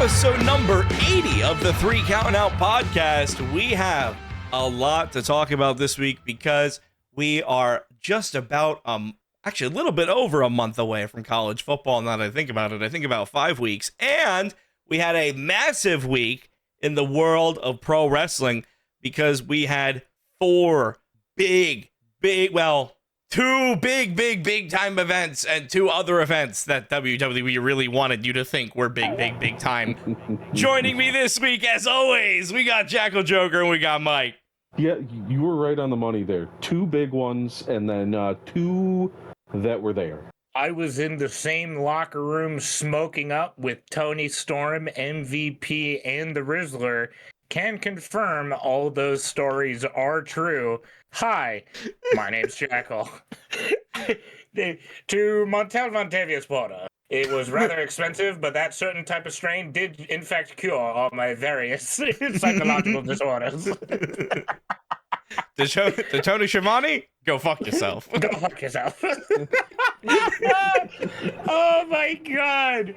episode number 80 of the 3 Counting Out podcast. We have a lot to talk about this week because we are just about, actually a little bit over a month away from college football. Now that I think about it, I think about 5 weeks. And we had a massive week in the world of pro wrestling because we had 4 two big time events and 2 other events that WWE really wanted you to think were big time. Joining me this week, as always, we got Jackal Joker and we got Mike. Yeah, you were right on the money there. 2 big ones and then 2 that were there. I was in the same locker room smoking up with Tony Storm, MVP, and the Rizzler. Can confirm all those stories are true. Hi, my name's Jackal. To Montevia Porter. It was rather expensive, but that certain type of strain did, in fact, cure all my various psychological disorders. The Tony Schiavone? Go fuck yourself. Go fuck yourself. Oh my god.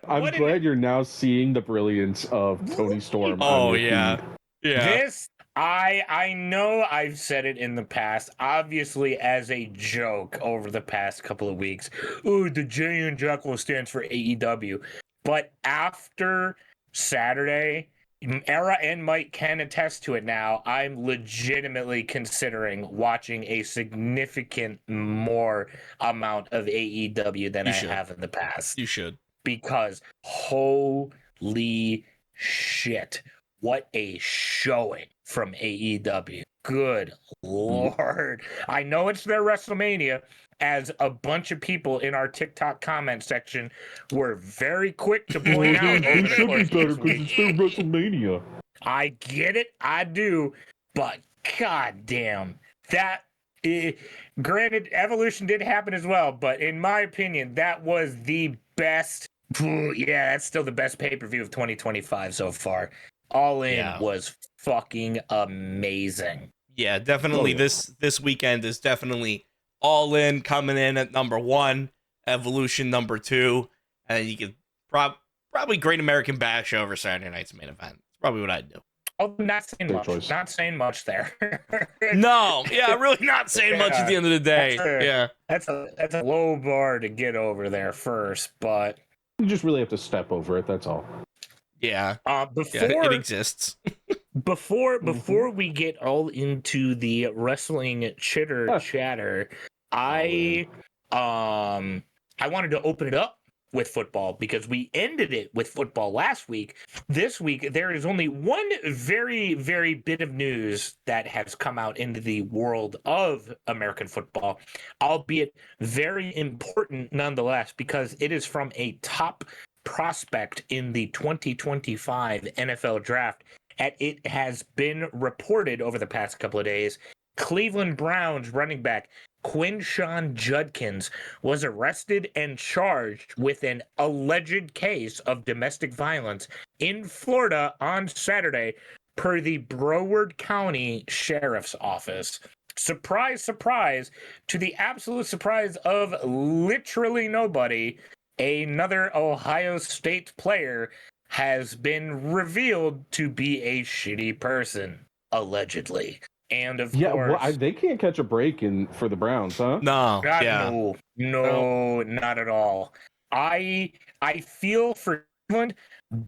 I'm glad you're now seeing the brilliance of Tony Storm. Oh, yeah. Feed. Yeah. This, I know I've said it in the past, obviously as a joke over the past couple of weeks. Ooh, the J in Jackal stands for AEW. But after Saturday, Era and Mike can attest to it now, I'm legitimately considering watching a significant more amount of AEW than I have in the past. You should. Because holy shit, what a showing from AEW. Good Lord. I know it's their WrestleMania, as a bunch of people in our TikTok comment section were very quick to point out. It should be better because it's their WrestleMania. I get it, I do, but goddamn, granted, Evolution did happen as well, but in my opinion, that was the best. Yeah, that's still the best pay-per-view of 2025 so far. All In was fucking amazing. Yeah, definitely. This weekend is definitely All In coming in at number 1, Evolution number 2, and you could probably Great American Bash over Saturday night's main event. That's probably what I'd do. Oh, not saying much. Choice. Not saying much there. No, yeah, really not saying much at the end of the day. That's a low bar to get over there first, but you just really have to step over it. That's all. Yeah. It exists. Before we get all into the wrestling chitter chatter, I wanted to open it up with football because we ended it with football last week. This week, there is only one very, very bit of news that has come out into the world of American football, albeit very important nonetheless, because it is from a top prospect in the 2025 NFL draft. And it has been reported over the past couple of days, Cleveland Browns running back Quinshon Judkins was arrested and charged with an alleged case of domestic violence in Florida on Saturday, per the Broward County Sheriff's Office. Surprise, surprise, to the absolute surprise of literally nobody, another Ohio State player has been revealed to be a shitty person, allegedly. And of course, well, they can't catch a break for the Browns, huh? No, no, not at all. I feel for Cleveland.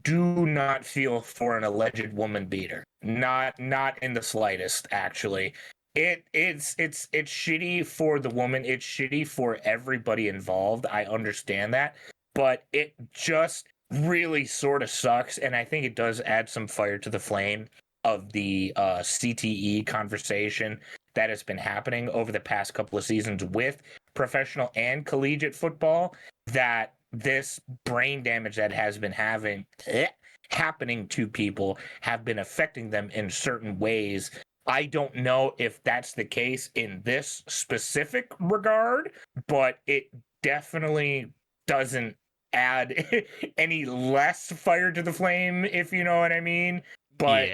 Do not feel for an alleged woman beater. Not in the slightest, actually. It's shitty for the woman. It's shitty for everybody involved. I understand that, but it just really sort of sucks, and I think it does add some fire to the flame of the CTE conversation that has been happening over the past couple of seasons with professional and collegiate football, that this brain damage that has been happening to people have been affecting them in certain ways. I don't know if that's the case in this specific regard, but it definitely doesn't add any less fire to the flame, if you know what I mean. But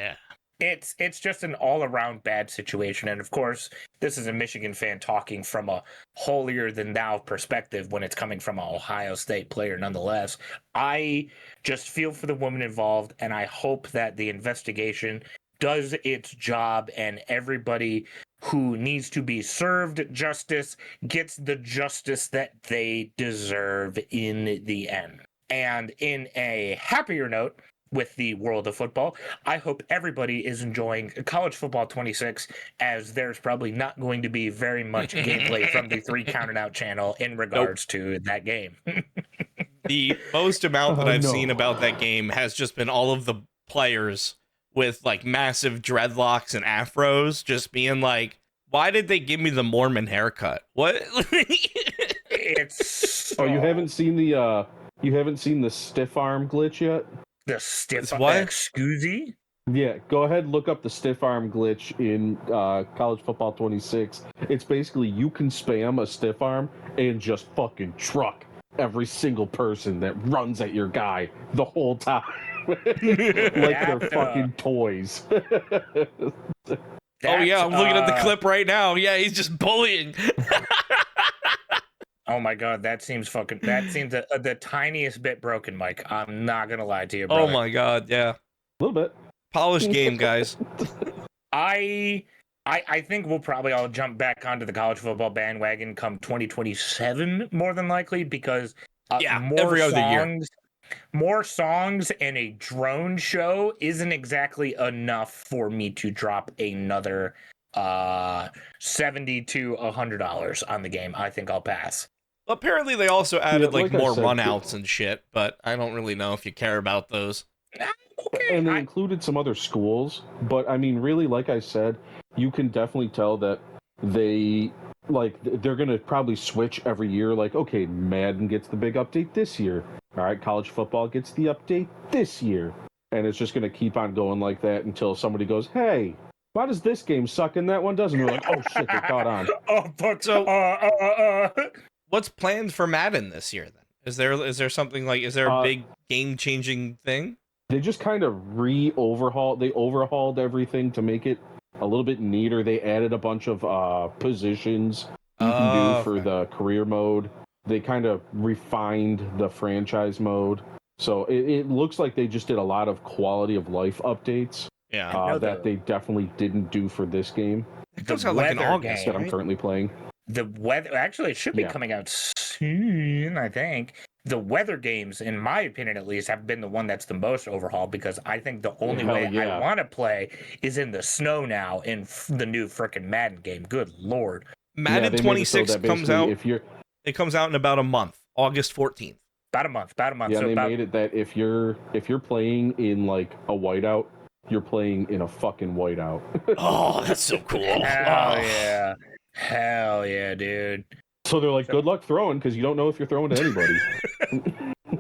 it's just an all-around bad situation. And of course, this is a Michigan fan talking from a holier-than-thou perspective when it's coming from an Ohio State player nonetheless. I just feel for the woman involved, and I hope that the investigation does its job and everybody who needs to be served justice gets the justice that they deserve in the end. And in a happier note, with the world of football, I hope everybody is enjoying College Football 26, as there's probably not going to be very much gameplay from the 3 Counted Out channel in regards to that game. The most amount that I've no. seen about that game has just been all of the players with like massive dreadlocks and afros just being like, why did they give me the Mormon haircut? What? It's so... Oh, you haven't seen the stiff arm glitch yet? The stiff what? Excuse me? Yeah, go ahead and look up the stiff arm glitch in College Football 26. It's basically you can spam a stiff arm and just fucking truck every single person that runs at your guy the whole time. Like they're fucking toys. Oh yeah, I'm looking at the clip right now. Yeah, he's just bullying. Oh my god, that seems the tiniest bit broken, Mike. I'm not gonna lie to you, brother. Oh my god, yeah. A little bit. Polished game, guys. I think we'll probably all jump back onto the college football bandwagon come 2027, more than likely, because every other year. More songs and a drone show isn't exactly enough for me to drop another $70 to $100 on the game. I think I'll pass. Apparently, they also added like more said, runouts and shit, but I don't really know if you care about those. Okay, and they included some other schools, but I mean, really, like I said, you can definitely tell that they're gonna probably switch every year. Like, okay, Madden gets the big update this year. All right, college football gets the update this year, and it's just gonna keep on going like that until somebody goes, "Hey, why does this game suck and that one doesn't?" We're like, "Oh shit, they caught on." What's planned for Madden this year then? Is there something like, is there a big game-changing thing? They just kind of overhauled everything to make it a little bit neater. They added a bunch of positions you can do for the career mode. They kind of refined the franchise mode. So it looks like they just did a lot of quality of life updates. Yeah. That they definitely didn't do for this game. It comes out like in August that I'm currently playing. The weather, actually, it should be coming out soon, I think. The weather games, in my opinion at least, have been the one that's the most overhauled, because I think the only way I want to play is in the snow now in the new frickin' Madden game. Good lord. Madden 26 comes out. It comes out in about a month, August 14th. About a month. Yeah, so they made it that if you're playing in like a whiteout, you're playing in a fucking whiteout. Oh, that's so cool. Hell yeah, dude. So they're like, good luck throwing, because you don't know if you're throwing to anybody.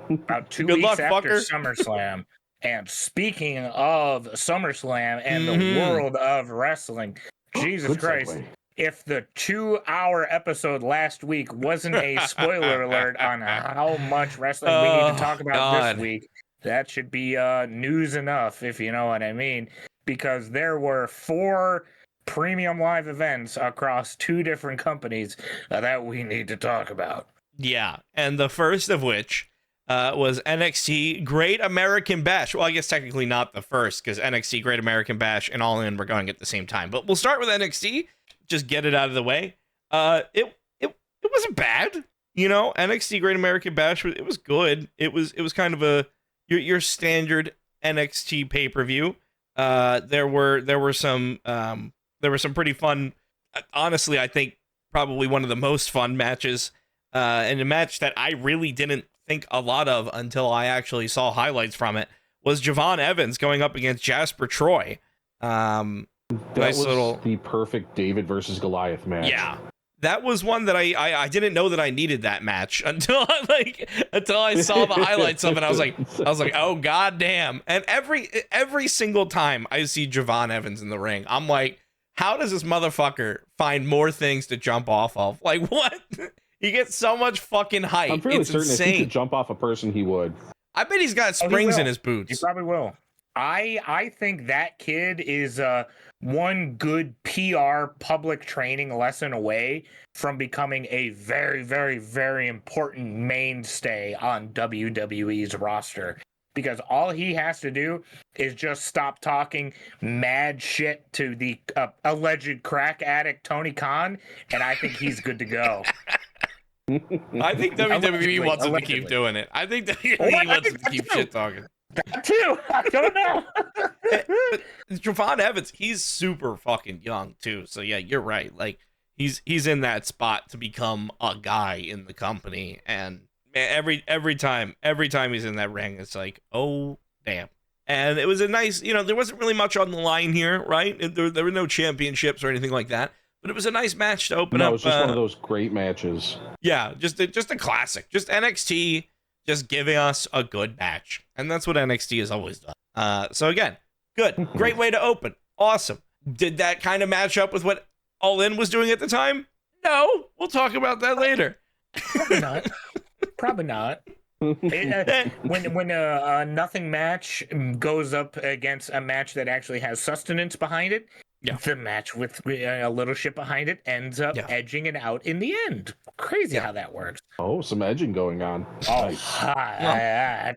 About 2 weeks after SummerSlam. And speaking of SummerSlam and the world of wrestling, Jesus Christ, if the 2-hour episode last week wasn't a spoiler alert on how much wrestling we need to talk about this week, that should be news enough, if you know what I mean. Because there were 4 premium live events across 2 different companies that we need to talk about. Yeah, and the first of which was NXT Great American Bash. Well, I guess technically not the first, because NXT Great American Bash and All In were going at the same time. But we'll start with NXT. Just get it out of the way. It wasn't bad, you know. NXT Great American Bash, it was good. It was kind of your standard NXT pay-per-view. There were some pretty fun, honestly, I think probably one of the most fun matches, and a match that I really didn't think a lot of until I actually saw highlights from it, was Javon Evans going up against Jasper Troy. That was the perfect David versus Goliath match. Yeah. That was one that I didn't know that I needed that match until I saw the highlights of it. I was like, oh god damn. And every single time I see Javon Evans in the ring, I'm like, how does this motherfucker find more things to jump off of? Like, what? He gets so much fucking height. I'm fairly it's certain insane. if he could jump off a person, he would. I bet he's got springs in his boots. He probably will. I think that kid is one good PR public training lesson away from becoming a very, very, very important mainstay on WWE's roster. Because all he has to do is just stop talking mad shit to the alleged crack addict Tony Khan, and I think he's good to go. I think WWE wants him to keep doing it. I think WWE wants him to keep shit talking. That too. I don't know. Javon Evans, he's super fucking young too. So yeah, you're right. Like he's in that spot to become a guy in the company, and man, every time he's in that ring, it's like, oh damn. And it was a nice, there wasn't really much on the line here, right? There were no championships or anything like that, but it was a nice match to open up. No, it was just one of those great matches. Yeah, just a classic. Just NXT just giving us a good match, and that's what NXT has always done. So again, good, great way to open. Awesome. Did that kind of match up with what All In was doing at the time? No, we'll talk about that later. Probably not. Probably not. When a nothing match goes up against a match that actually has sustenance behind it, the match with a little shit behind it ends up edging it out in the end. Crazy how that works. Oh, some edging going on. Oh, Nice.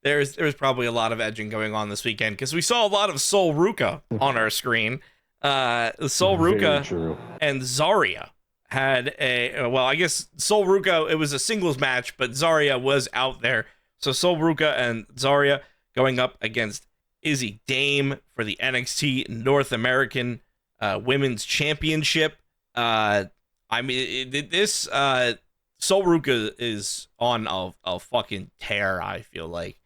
There's probably a lot of edging going on this weekend because we saw a lot of Sol Ruka on our screen. Sol Ruka and Zarya had I guess Sol Ruka, it was a singles match, but Zarya was out there. So Sol Ruka and Zarya going up against Izzy Dame for the NXT North American Women's Championship. This Sol Ruka is on a fucking tear, I feel like.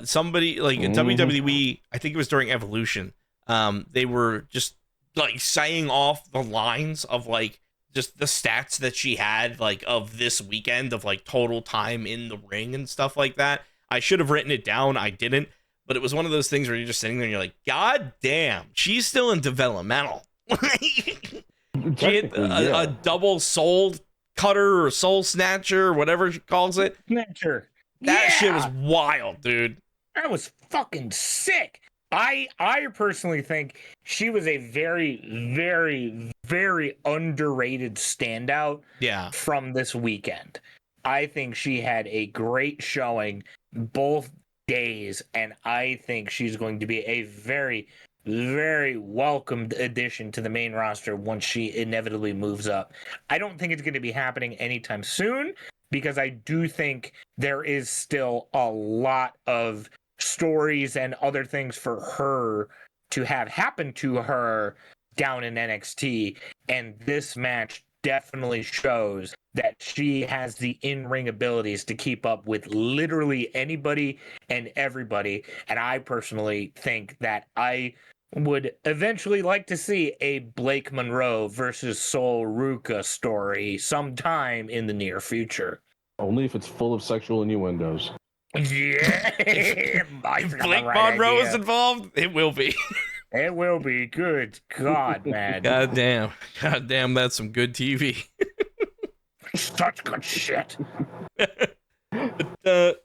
Somebody like WWE, I think it was during Evolution, they were just like saying off the lines of like just the stats that she had like of this weekend of like total time in the ring and stuff like that. I should have written it down. I didn't, but it was one of those things where you're just sitting there and you're like, God damn, she's still in developmental. She had a double soul cutter or soul snatcher or whatever she calls it. Snatcher. That shit was wild, dude. That was fucking sick. I personally think she was a very, very, very underrated standout from this weekend. I think she had a great showing both days, and I think she's going to be a very, very welcomed addition to the main roster once she inevitably moves up. I don't think it's going to be happening anytime soon, because I do think there is still a lot of stories and other things for her to have happen to her down in NXT, and this match definitely shows that she has the in-ring abilities to keep up with literally anybody and everybody. And I personally think that I would eventually like to see a Blake Monroe versus Sol Ruka story sometime in the near future. Only if it's full of sexual innuendos. Yeah, if Blake Monroe is involved, it will be. It will be. Good God, man. God damn, that's some good TV. Such good shit. I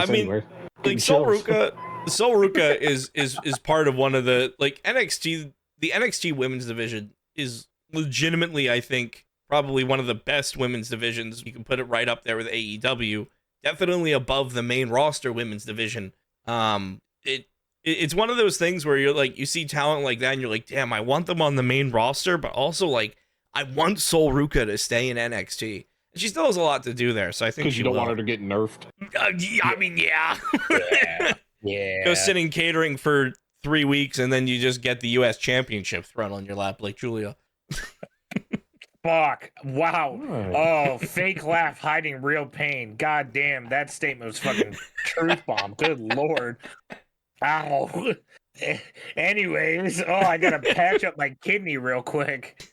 mean, like Sol Ruka is part of one of the like NXT. The NXT women's division is legitimately, I think, probably one of the best women's divisions. You can put it right up there with AEW. Definitely above the main roster women's division. It's one of those things where you're like, you see talent like that and you're like, damn, I want them on the main roster, but also like, I want Sol Ruka to stay in NXT. And she still has a lot to do there, so I think because you don't want her to get nerfed. Yeah. Go sitting catering for 3 weeks and then you just get the U.S. Championship thrown on your lap like Julia. Fuck. Wow. Oh, fake laugh hiding real pain. God damn, that statement was fucking truth bomb. Good Lord. Ow. Anyways, I gotta patch up my kidney real quick.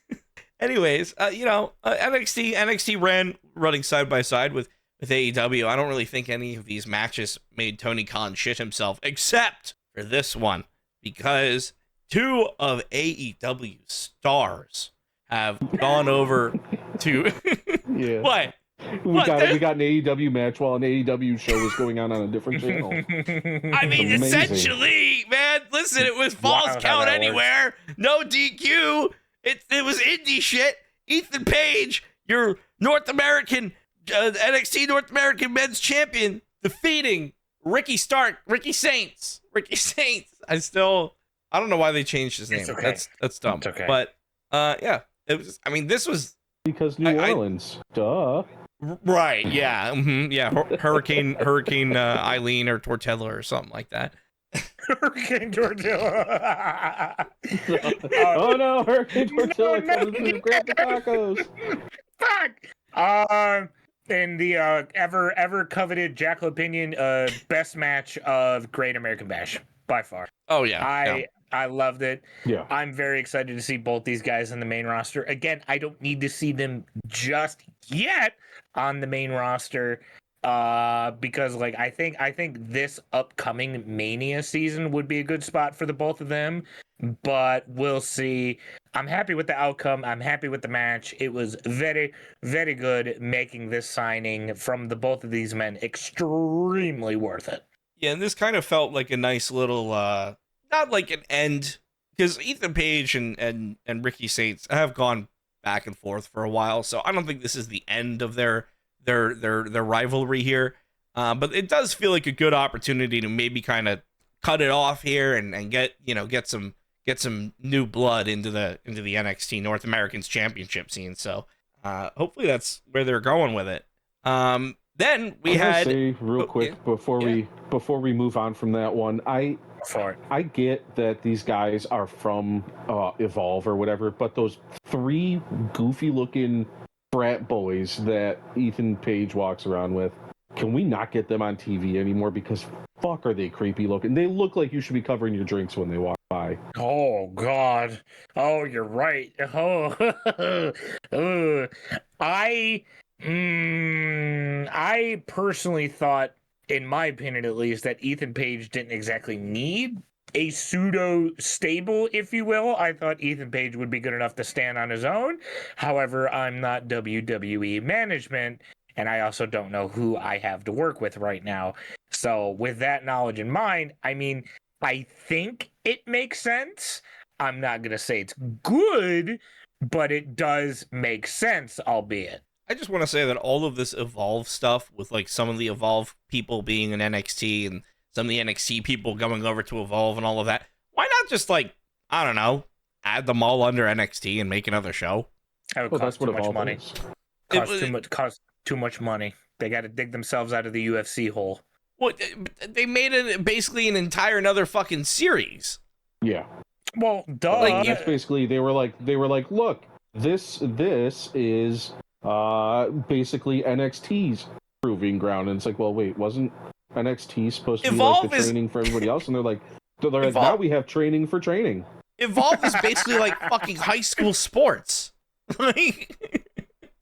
Anyways, NXT ran running side by side with AEW. I don't really think any of these matches made Tony Khan shit himself, except for this one, because 2 of AEW's stars have gone over to Yeah. What? We got an AEW match while an AEW show was going on a different channel. I mean, Amazing. essentially, man. Listen, it was Falls Wow, how Count that Anywhere, no DQ. It was indie shit. Ethan Page, your North American NXT North American Men's Champion, defeating Ricky Saints. I don't know why they changed his name. It's okay. That's dumb. It's okay. But yeah, it was. I mean, this was Because New Orleans, duh. right. Yeah, yeah. Hurricane Eileen or Tortilla or something like that. Hurricane Tortilla. Oh no, Hurricane Tortilla comes to grab the tacos. Fuck. And the ever coveted Jackal opinion, best match of Great American Bash by far. Oh yeah. I loved it. Yeah. I'm very excited to see both these guys in the main roster. Again, I don't need to see them just yet on the main roster. Because like I think this upcoming Mania season would be a good spot for the both of them, but we'll see. I'm happy with the outcome. I'm happy with the match. It was very, very good, making this signing from the both of these men extremely worth it. Yeah, and this kind of felt like a nice little not like an end, because Ethan Page and Ricky Saints have gone back and forth for a while, so I don't think this is the end of their rivalry here, but it does feel like a good opportunity to maybe kind of cut it off here and get some new blood into the NXT North Americans Championship scene. So hopefully that's where they're going with it. Then we had say real quick before we move on from that one, I get that these guys are from Evolve or whatever, but those three goofy looking frat boys that Ethan Page walks around with, can we not get them on TV anymore? Because fuck, are they creepy looking? They look like you should be covering your drinks when they walk by. Oh God! Oh, you're right. Oh, I personally thought, in my opinion at least, that Ethan Page didn't exactly need a pseudo stable, if you will. I thought Ethan Page would be good enough to stand on his own. However, I'm not WWE management, and I also don't know who I have to work with right now. So with that knowledge in mind, I mean, I think it makes sense. I'm not going to say it's good, but it does make sense, albeit. I just want to say that all of this Evolve stuff, with like some of the Evolve people being in NXT and some of the NXT people going over to Evolve and all of that, why not just, like, I don't know, add them all under NXT and make another show? That would cost too much money. Is. Cost too much money. They got to dig themselves out of the UFC hole. Well, they made it basically an entire another fucking series. Yeah. Well, duh. Like, That's basically they were like, look, this is basically NXT's proving ground, and it's like, well, wait, wasn't NXT supposed to be like the training for everybody else? And they're like, now we have training for training. Evolve is basically like fucking high school sports.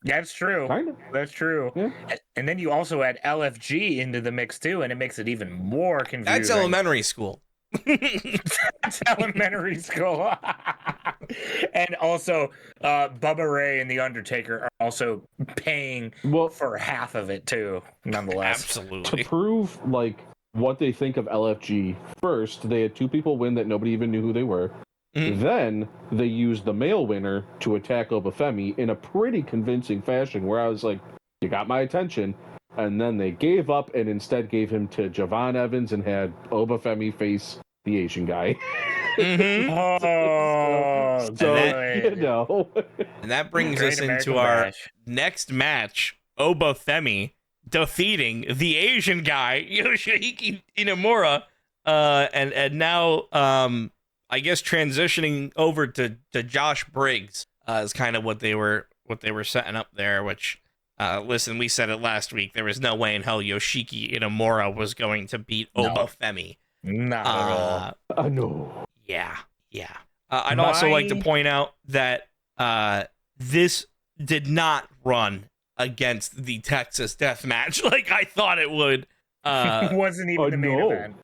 That's true. Kind of. That's true. Yeah. And then you also add LFG into the mix too, and it makes it even more confusing. That's elementary school. That's elementary school. And also, Bubba Ray and The Undertaker are also paying for half of it too, nonetheless. Absolutely. To prove like what they think of LFG, first they had two people win that nobody even knew who they were. Mm-hmm. Then they used the male winner to attack Obafemi in a pretty convincing fashion, where I was like, you got my attention. And then they gave up and instead gave him to Javon Evans and had Obafemi face the Asian guy. Mm-hmm. And that brings us into our next match: Obafemi defeating the Asian guy Yoshihiko Inamura, and now I guess transitioning over to Josh Briggs is kind of what they were setting up there. Which, listen, we said it last week. There was no way in hell Yoshiki Inamura was going to beat Obafemi. Not at all. No. Yeah. I'd also like to point out that this did not run against the Texas Death Match like I thought it would. Wasn't even the main event.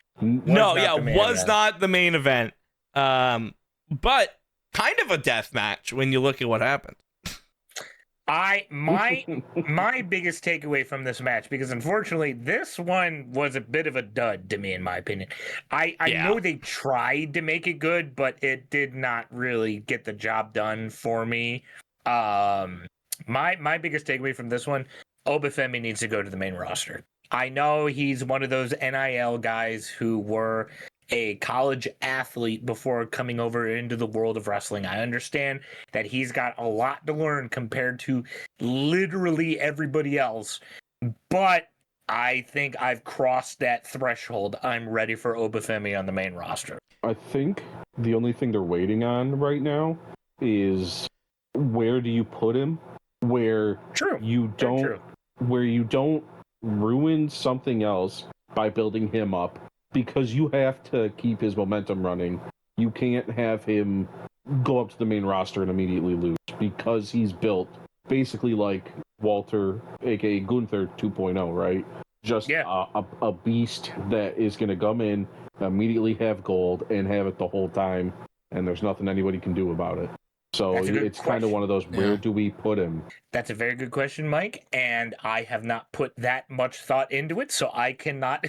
Was not the main event. But kind of a death match when you look at what happened. My biggest takeaway from this match, because unfortunately this one was a bit of a dud to me, in my opinion. I know they tried to make it good, but it did not really get the job done for me. My biggest takeaway from this one, Obafemi needs to go to the main roster. I know he's one of those NIL guys who were a college athlete before coming over into the world of wrestling. I understand that he's got a lot to learn compared to literally everybody else, but I think I've crossed that threshold. I'm ready for Obafemi on the main roster. I think the only thing they're waiting on right now is where do you put him where you don't ruin something else by building him up, because you have to keep his momentum running. You can't have him go up to the main roster and immediately lose, because he's built basically like Walter, aka Gunther 2.0, right? Just a beast that is going to come in, immediately have gold, and have it the whole time, and there's nothing anybody can do about it. So it's kind of one of those, where do we put him? That's a very good question, Mike, and I have not put that much thought into it, so I cannot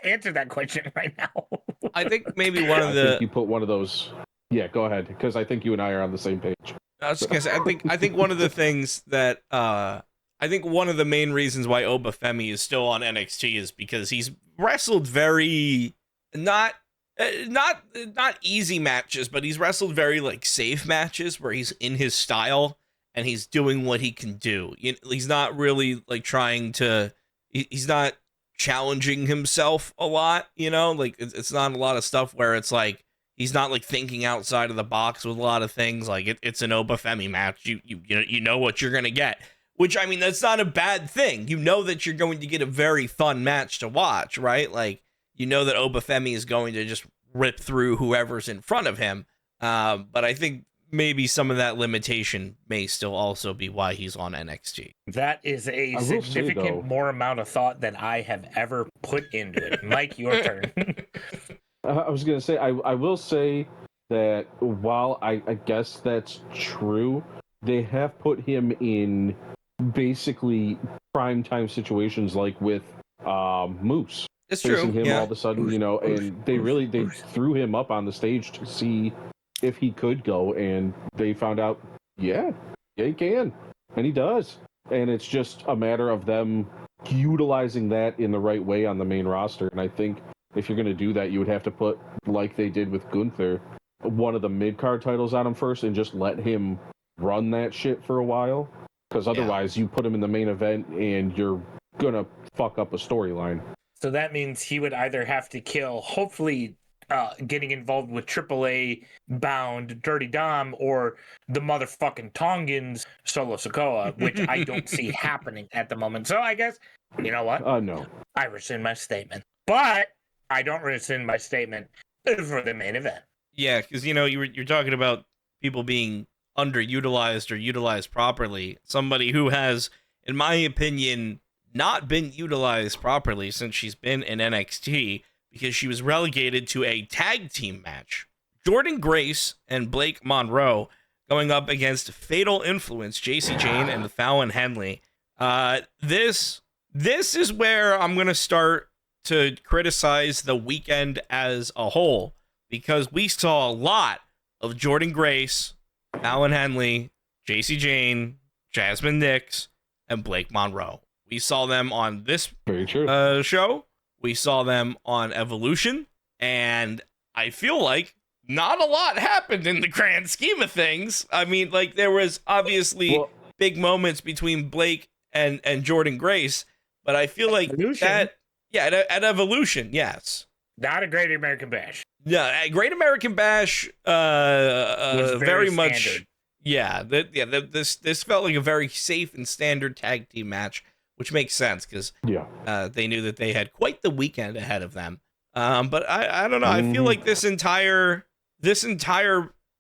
answer that question right now. I think maybe one of the... I think you put one of those... Yeah, go ahead, because I think you and I are on the same page. I was just gonna say, I think one of the things that... I think one of the main reasons why Obafemi is still on NXT is because he's wrestled very... Not easy matches, but he's wrestled very like safe matches where he's in his style and he's doing what he can do. He's not really like trying to, he's not challenging himself a lot, like it's not a lot of stuff where it's like, he's not like thinking outside of the box with a lot of things. Like it's an Obafemi match. You know what you're going to get, which, I mean, that's not a bad thing. You know that you're going to get a very fun match to watch, right? Like, you know that Obafemi is going to just rip through whoever's in front of him. But I think maybe some of that limitation may still also be why he's on NXT. That is a significant more amount of thought than I have ever put into it. Mike, your turn. I was going to say, I will say that while I guess that's true, they have put him in basically primetime situations like with Moose. It's facing true. Him all of a sudden, and they threw him up on the stage to see if he could go, and they found out, yeah, he can, and he does. And it's just a matter of them utilizing that in the right way on the main roster. And I think if you're going to do that, you would have to put, like they did with Gunther, one of the mid-card titles on him first and just let him run that shit for a while. Because otherwise, you put him in the main event and you're going to fuck up a storyline. So that means he would either have to kill, hopefully getting involved with AAA bound Dirty Dom, or the motherfucking Tongans Solo Sikoa, which I don't see happening at the moment. So I guess, you know what? No. I rescind my statement. But I don't rescind my statement for the main event. Yeah, because, you're talking about people being underutilized or utilized properly. Somebody who has, in my opinion, not been utilized properly since she's been in NXT, because she was relegated to a tag team match. Jordynne Grace and Blake Monroe going up against Fatal Influence, JC Jane and Fallon Henley. This is where I'm going to start to criticize the weekend as a whole, because we saw a lot of Jordynne Grace, Fallon Henley, JC Jane, Jasmine Nix, and Blake Monroe. We saw them on this show. We saw them on Evolution. And I feel like not a lot happened in the grand scheme of things. I mean, like, there was obviously big moments between Blake and Jordynne Grace. But I feel like at Evolution, yes. Not a Great American Bash. Yeah, Great American Bash was very much standard. This felt like a very safe and standard tag team match, which makes sense because they knew that they had quite the weekend ahead of them. But I don't know. I feel like this entire,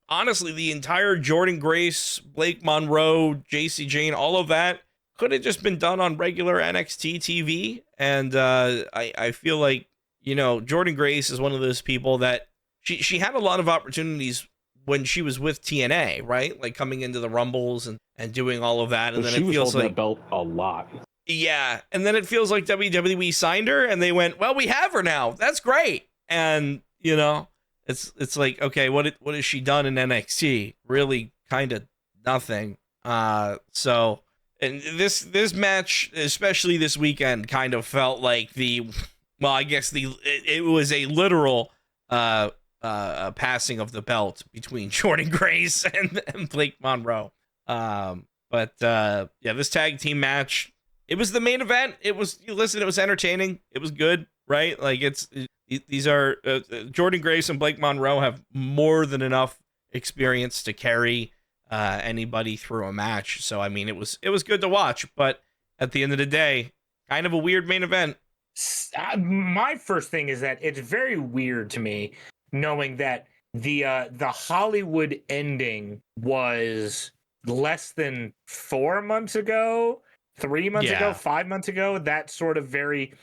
honestly, the entire Jordynne Grace, Blake Monroe, JC Jane, all of that could have just been done on regular NXT TV. And I feel like, Jordynne Grace is one of those people that she had a lot of opportunities when she was with TNA, right? Like coming into the Rumbles and and doing all of that. And then she it was feels holding like, that belt a lot. yeah. And then it feels like WWE signed her and they went, well, we have her now. That's great. And, you know, it's like, okay, what has she done in NXT? Really kind of nothing. So, and this match, especially this weekend, kind of felt like I guess it was a literal passing of the belt between Jordan Grace and Blake Monroe. But this tag team match, it was the main event. It was entertaining. It was good, right? Like these are Jordan Grace and Blake Monroe have more than enough experience to carry anybody through a match. So I mean, it was good to watch, but at the end of the day, kind of a weird main event. My first thing is that it's very weird to me knowing that the Hollywood ending was less than 4 months ago, 3 months ago, 5 months ago. That sort of it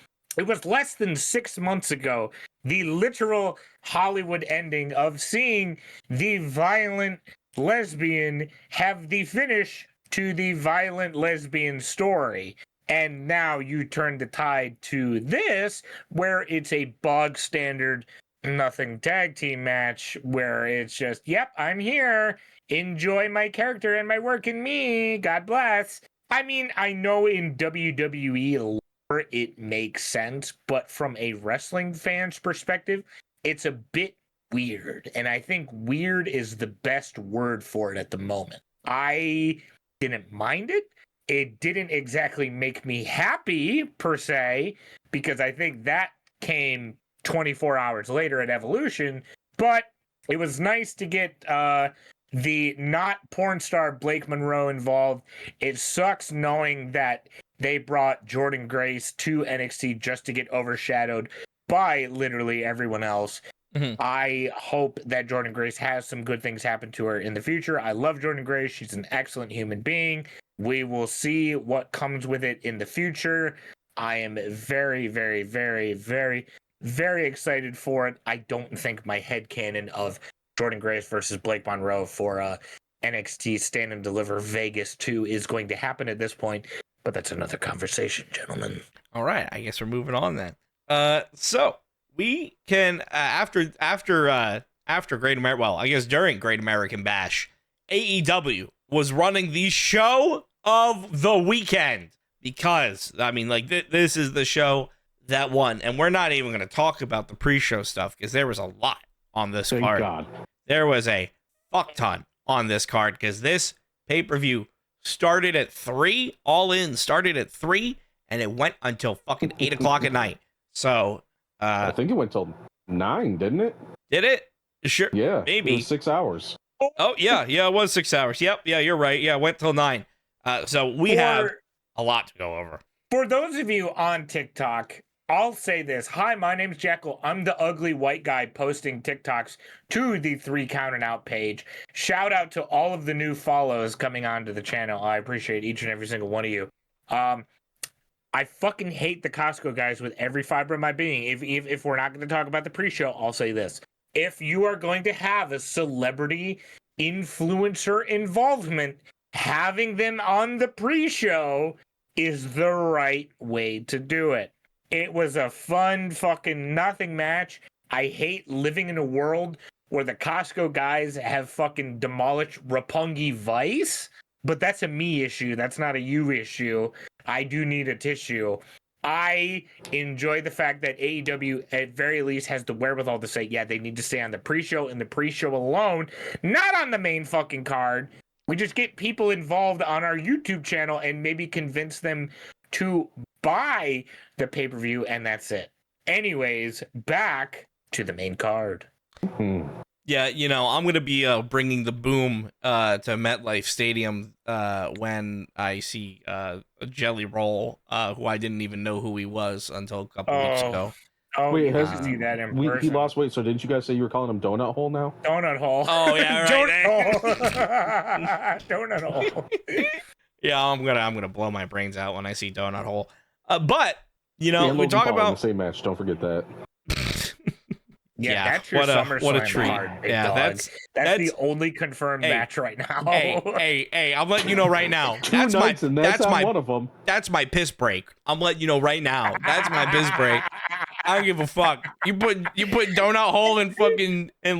was less than 6 months ago. The literal Hollywood ending of seeing the violent lesbian have the finish to the violent lesbian story. And now you turn the tide to this, where it's a bog standard nothing tag team match, where it's just, yep, I'm here. Enjoy my character and my work and me. God bless. I mean, I know in WWE lore it makes sense, but from a wrestling fan's perspective, it's a bit weird. And I think weird is the best word for it at the moment. I didn't mind it. It didn't exactly make me happy, per se, because I think that came 24 hours later at Evolution. But it was nice to get the not porn star Blake Monroe involved. It sucks knowing that they brought Jordan Grace to NXT just to get overshadowed by literally everyone else. Mm-hmm. I hope that Jordan Grace has some good things happen to her in the future. I love Jordan Grace. She's an excellent human being. We will see what comes with it in the future. I am very, very, very, very, very excited for it. I don't think my headcanon of Jordan Grace versus Blake Monroe for NXT Stand and Deliver Vegas 2 is going to happen at this point, but that's another conversation, gentlemen. All right, I guess we're moving on then. So we can after Great American, well, I guess during Great American Bash, AEW was running the show of the weekend, because I mean, like, this is the show that won, and we're not even going to talk about the pre-show stuff because there was a lot on this card. Thank God. There was a fuck ton on this card because this pay-per-view started at 3, all in started at 3, and it went until fucking 8 o'clock at night. So I think it went till 9, didn't it? Did it? Sure. Yeah, maybe. It was 6 hours. Oh yeah, it was 6 hours. Yep, yeah, you're right. Yeah, it went till 9. So we have a lot to go over. For those of you on TikTok, I'll say this. Hi, my name's Jekyll. I'm the ugly white guy posting TikToks to the 3 Counting Out page. Shout out to all of the new follows coming onto the channel. I appreciate each and every single one of you. I fucking hate the Costco guys with every fiber of my being. If we're not going to talk about the pre-show, I'll say this. If you are going to have a celebrity influencer involvement, having them on the pre-show is the right way to do it. It was a fun fucking nothing match. I hate living in a world where the Costco guys have fucking demolished Roppongi Vice, but that's a me issue. That's not a you issue. I do need a tissue. I enjoy the fact that AEW at very least has the wherewithal to say, yeah, they need to stay on the pre-show and the pre-show alone, not on the main fucking card. We just get people involved on our YouTube channel and maybe convince them to buy the pay-per-view, and that's it. Anyways, back to the main card. Yeah, you know, I'm going to be bringing the boom to MetLife Stadium when I see Jelly Roll, who I didn't even know who he was until a couple weeks ago. Oh, wait, has see that in person. He lost weight, so didn't you guys say you were calling him Donut Hole now? Donut Hole. Oh, yeah, right. Donut Hole. Yeah, I'm gonna blow my brains out when I see Donut Hole. But, you know, we talk about the same match. Don't forget that. Yeah, that's your SummerSlam what a treat. card, big Yeah, dog. that's the only confirmed match right now. hey, I'm letting you know right now. Two nights, and that's on one of them. That's my piss break. I'm letting you know right now. That's my piss break. I don't give a fuck. You put Donut Hole and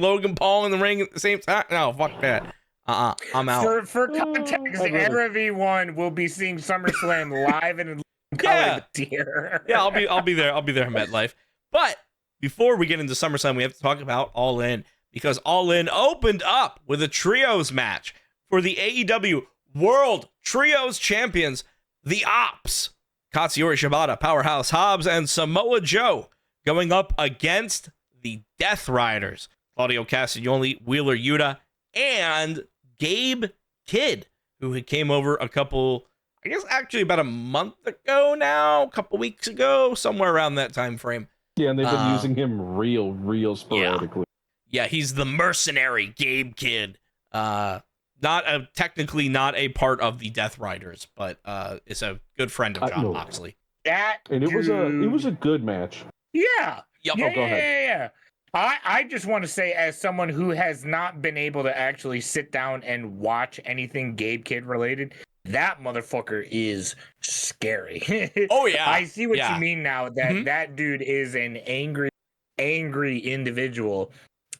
Logan Paul in the ring at the same time? No, fuck that. I'm out. For context, RV1 will be seeing SummerSlam live and in color this year. Yeah, I'll be there. I'll be there in MetLife. But before we get into SummerSlam, we have to talk about All In, because All In opened up with a trios match for the AEW World Trios Champions, the Ops, Katsuyori Shibata, Powerhouse Hobbs, and Samoa Joe, going up against the Death Riders, Claudio Castagnoli, Wheeler Yuta, and Gabe Kidd, who had came over about a month ago now, a couple weeks ago, somewhere around that time frame. Yeah, and they've been using him real sporadically. Yeah, he's the mercenary Gabe Kidd. Technically not a part of the Death Riders, but is a good friend of Jon Moxley. It was a good match. Yeah. Yep. Yeah, go ahead. Yeah. I just want to say, as someone who has not been able to actually sit down and watch anything Gabe Kidd related, that motherfucker is scary. Oh yeah. I see what you mean now. That dude is an angry individual,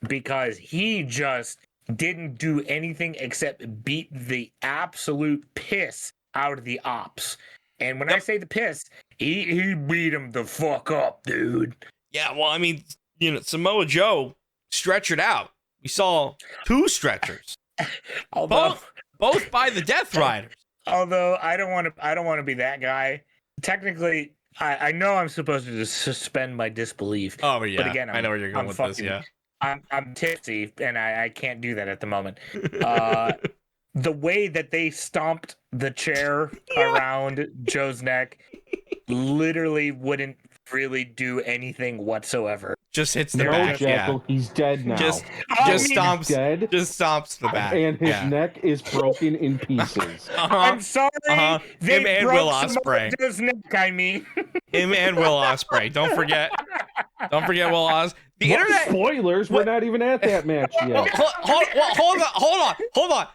because he just didn't do anything except beat the absolute piss out of the Ops. And when I say the piss, he beat him the fuck up, dude. Yeah, well, I mean, Samoa Joe stretchered out. We saw 2 stretchers, both by the Death Riders. Although I don't want to be that guy. Technically, I know I'm supposed to just suspend my disbelief. Oh yeah, but again, I know where you're going with this. Yeah, I'm tipsy and I can't do that at the moment. The way that they stomped the chair around Joe's neck literally wouldn't really do anything whatsoever. Just hits the back. Jackal, he's dead now. Just stomps the back. And his neck is broken in pieces. I'm sorry. They him and broke Will Ospreay. Joe's neck, I mean. Him and Will Ospreay. Don't forget Will Os. The internet. Spoilers. We're not even at that match yet. Hold on.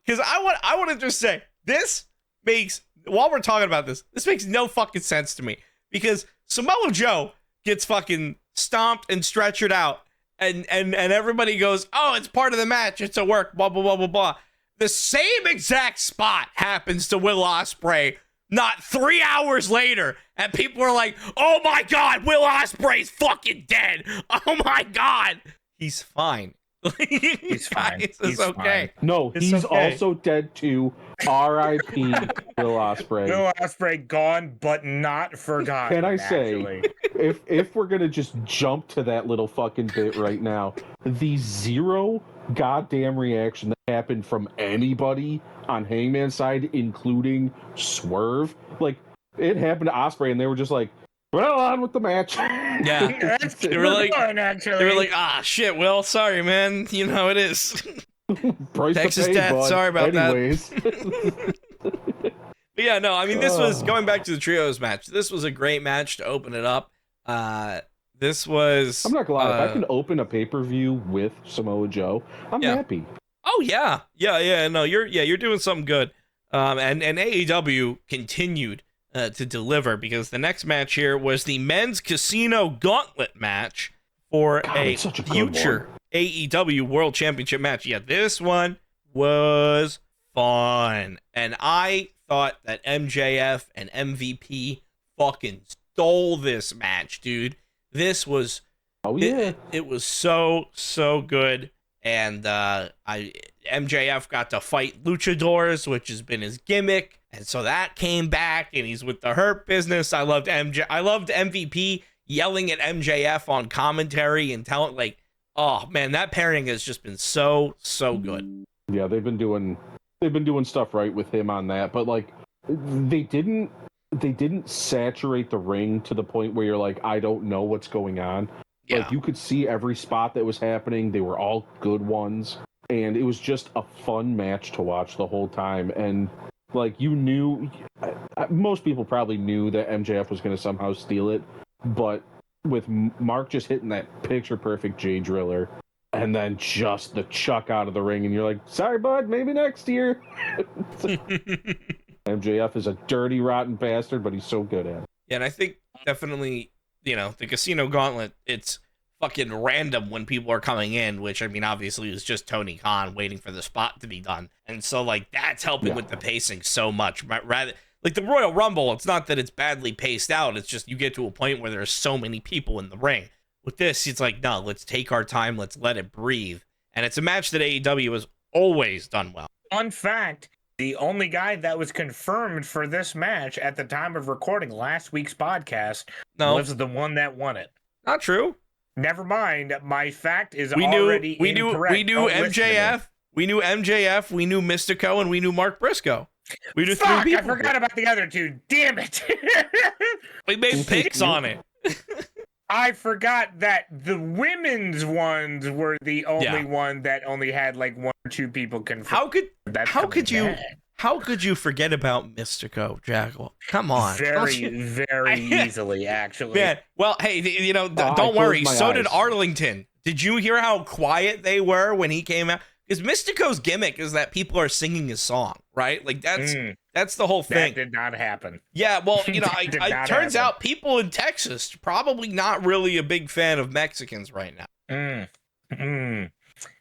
Because I want to just say, this makes, while we're talking about this makes no fucking sense to me. Because Samoa Joe gets fucking stomped and stretchered out, and everybody goes, oh, it's part of the match, it's a work, blah blah blah blah blah. The same exact spot happens to Will Ospreay not 3 hours later, and people are like, oh my god, Will Ospreay's fucking dead. Oh my god. He's fine. He's fine. It's okay. Fine. No, he's also dead too. R.I.P. Will Ospreay. Will Ospreay gone, but not forgotten. Can I say, if we're gonna just jump to that little fucking bit right now, the zero goddamn reaction that happened from anybody on Hangman's side, including Swerve, like it happened to Ospreay, and they were just like, well, on with the match. Yeah, they were like, ah, shit, Will, sorry, man. You know how it is. Texas death. Sorry about that. But yeah, no, I mean, this was going back to the trios match. This was a great match to open it up. This was. I'm not gonna lie. If I can open a pay-per-view with Samoa Joe, I'm happy. Oh yeah. No, you're doing something good. And AEW continued to deliver, because the next match here was the men's casino gauntlet match for a future AEW World Championship match. Yeah, this one was fun, and I thought that MJF and MVP fucking stole this match, dude. This was it was so good. And MJF got to fight luchadors, which has been his gimmick, and so that came back, and he's with the Hurt Business. I loved MVP yelling at MJF on commentary and telling, like, oh man, that pairing has just been so good. Yeah, they've been doing stuff right with him on that, but like they didn't saturate the ring to the point where you're like, I don't know what's going on. Yeah. Like, you could see every spot that was happening. They were all good ones. And it was just a fun match to watch the whole time. And, like, you knew... most people probably knew that MJF was going to somehow steal it. But with Mark just hitting that picture perfect J driller, and then just the chuck out of the ring, and you're like, sorry, bud, maybe next year. MJF is a dirty, rotten bastard, but he's so good at it. Yeah, and I think definitely, the Casino Gauntlet, it's fucking random when people are coming in, which, I mean, obviously is just Tony Khan waiting for the spot to be done. And so, like, that's helping with the pacing so much. Rather, like the Royal Rumble, it's not that it's badly paced out. It's just you get to a point where there's so many people in the ring. With this, it's like, no, let's take our time. Let's let it breathe. And it's a match that AEW has always done well. Fun fact, the only guy that was confirmed for this match at the time of recording last week's podcast was the one that won it. Not true. Never mind. My fact is already incorrect. We knew MJF. We knew MJF. We knew Mystico, and we knew Mark Briscoe. We knew 3 people. I forgot about the other two. Damn it. We made picks on it. I forgot that the women's ones were the only one that only had like 1 or 2 people confirmed. How could you forget about Mystico, Jackal? Come on. Very easily, actually. Man, well, hey, don't worry. So did Arlington. Did you hear how quiet they were when he came out? Because Mystico's gimmick is that people are singing his song, right? Like that's the whole thing. That did not happen. Yeah, well, it turns out people in Texas probably not really a big fan of Mexicans right now.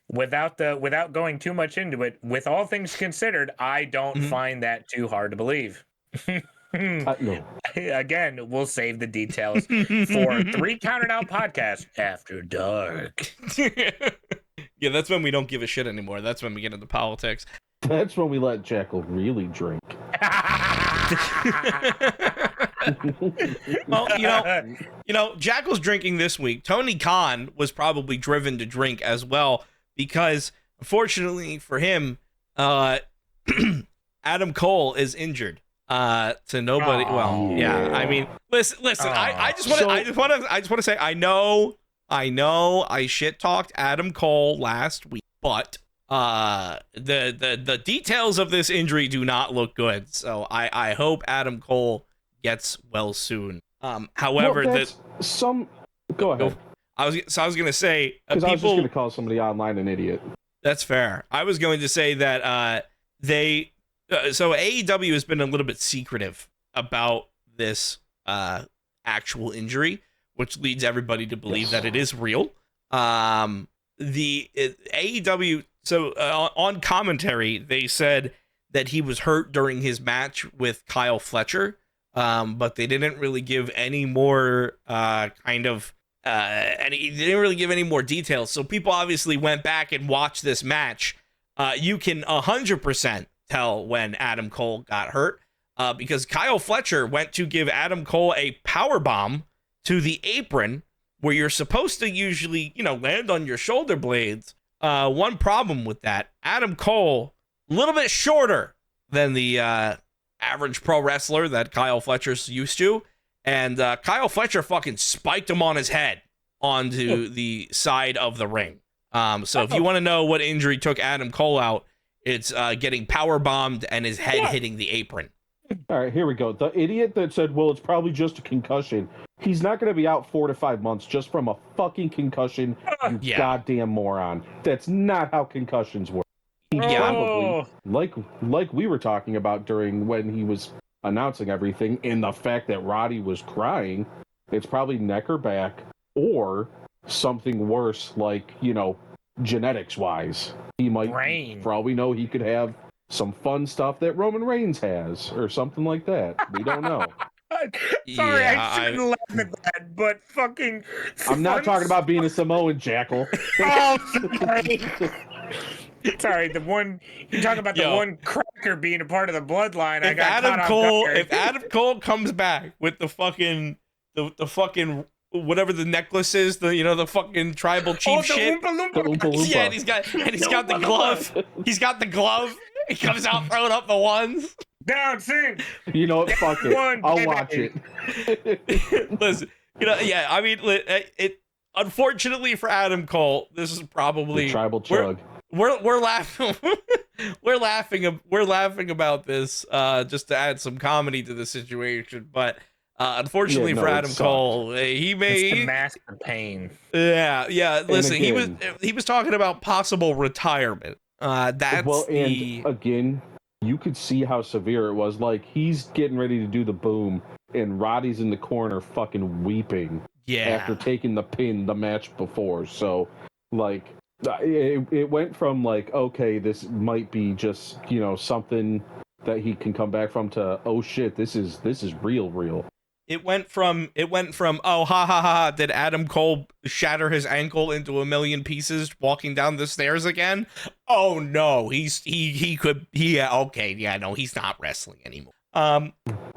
Without going too much into it, with all things considered, I don't find that too hard to believe. No. Again, we'll save the details for 3 Counted Out Podcast After Dark. Yeah, that's when we don't give a shit anymore. That's when we get into politics. That's when we let Jackal really drink. Well, Jackal's drinking this week. Tony Khan was probably driven to drink as well because, unfortunately for him, Adam Cole is injured. To nobody. Well, yeah. I mean, listen. I just want to say, I know I shit talked Adam Cole last week, but the details of this injury do not look good. So I hope Adam Cole gets well soon. However, go ahead. I was gonna say because I was just gonna call somebody online an idiot. That's fair. I was going to say that so AEW has been a little bit secretive about this actual injury, which leads everybody to believe that it is real. AEW, on commentary, they said that he was hurt during his match with Kyle Fletcher, but they didn't really give any more they didn't really give any more details. So people obviously went back and watched this match. You can 100% tell when Adam Cole got hurt because Kyle Fletcher went to give Adam Cole a power bomb to the apron where you're supposed to usually, land on your shoulder blades. One problem with that, Adam Cole, a little bit shorter than the average pro wrestler that Kyle Fletcher's used to. And Kyle Fletcher fucking spiked him on his head onto the side of the ring. So if you want to know what injury took Adam Cole out, it's getting power bombed and his head hitting the apron. All right, here we go. The idiot that said, well, it's probably just a concussion. He's not going to be out 4 to 5 months just from a fucking concussion, you goddamn moron. That's not how concussions work. He probably, like we were talking about during when he was announcing everything, in the fact that Roddy was crying, it's probably neck or back, or something worse, like, genetics-wise. He might, for all we know, he could have some fun stuff that Roman Reigns has, or something like that. We don't know. Sorry, I shouldn't laugh at that, but fucking... I'm not talking about being a Samoan, Jackal. Oh, sorry. Sorry, you talk about the one cracker being a part of the bloodline. If Adam Cole comes back with the fucking whatever the necklace is, the fucking tribal chief shit. Oompa Loompa. Yeah, and he's got the glove. He's got the glove. He comes out throwing up the ones. Down, sing. You know what? Fuck it. I'll watch it. Listen, I mean, it. Unfortunately for Adam Cole, this is probably the tribal chug. We're laughing. we're laughing about this just to add some comedy to the situation. But Unfortunately for it Adam sucked. Cole, he It's may. the mask of pain. Yeah. Listen, again- he was talking about possible retirement. That's Well, and the. again, you could see how severe it was. Like, he's getting ready to do the boom, and Roddy's in the corner fucking weeping Yeah. after taking the pin the match before. So, like, it went from, like, okay, this might be just, something that he can come back from to, oh shit, this is real. It went from oh ha ha ha, did Adam Cole shatter his ankle into a million pieces walking down the stairs again? Oh no, he's not wrestling anymore.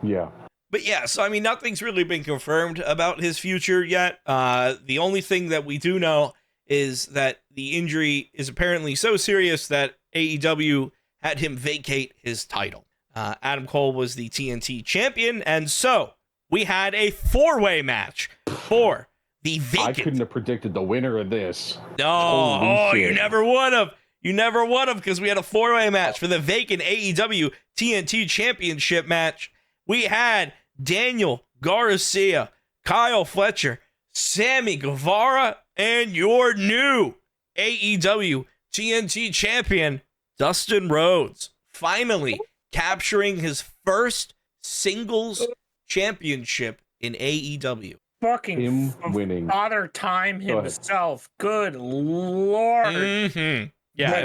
Yeah. But yeah, so I mean, nothing's really been confirmed about his future yet. The only thing that we do know is that the injury is apparently so serious that AEW had him vacate his title. Adam Cole was the TNT champion, and so we had a 4-way match for the vacant. I couldn't have predicted the winner of this. No, Holy you shit. never would have. You never would have, because we had a 4-way match for the vacant AEW TNT championship match. We had Daniel Garcia, Kyle Fletcher, Sammy Guevara, and your new AEW TNT champion, Dustin Rhodes, finally capturing his first singles championship in AEW. Fucking Him winning. Father Time Go ahead. himself. Good Lord. Mm-hmm. Yeah, The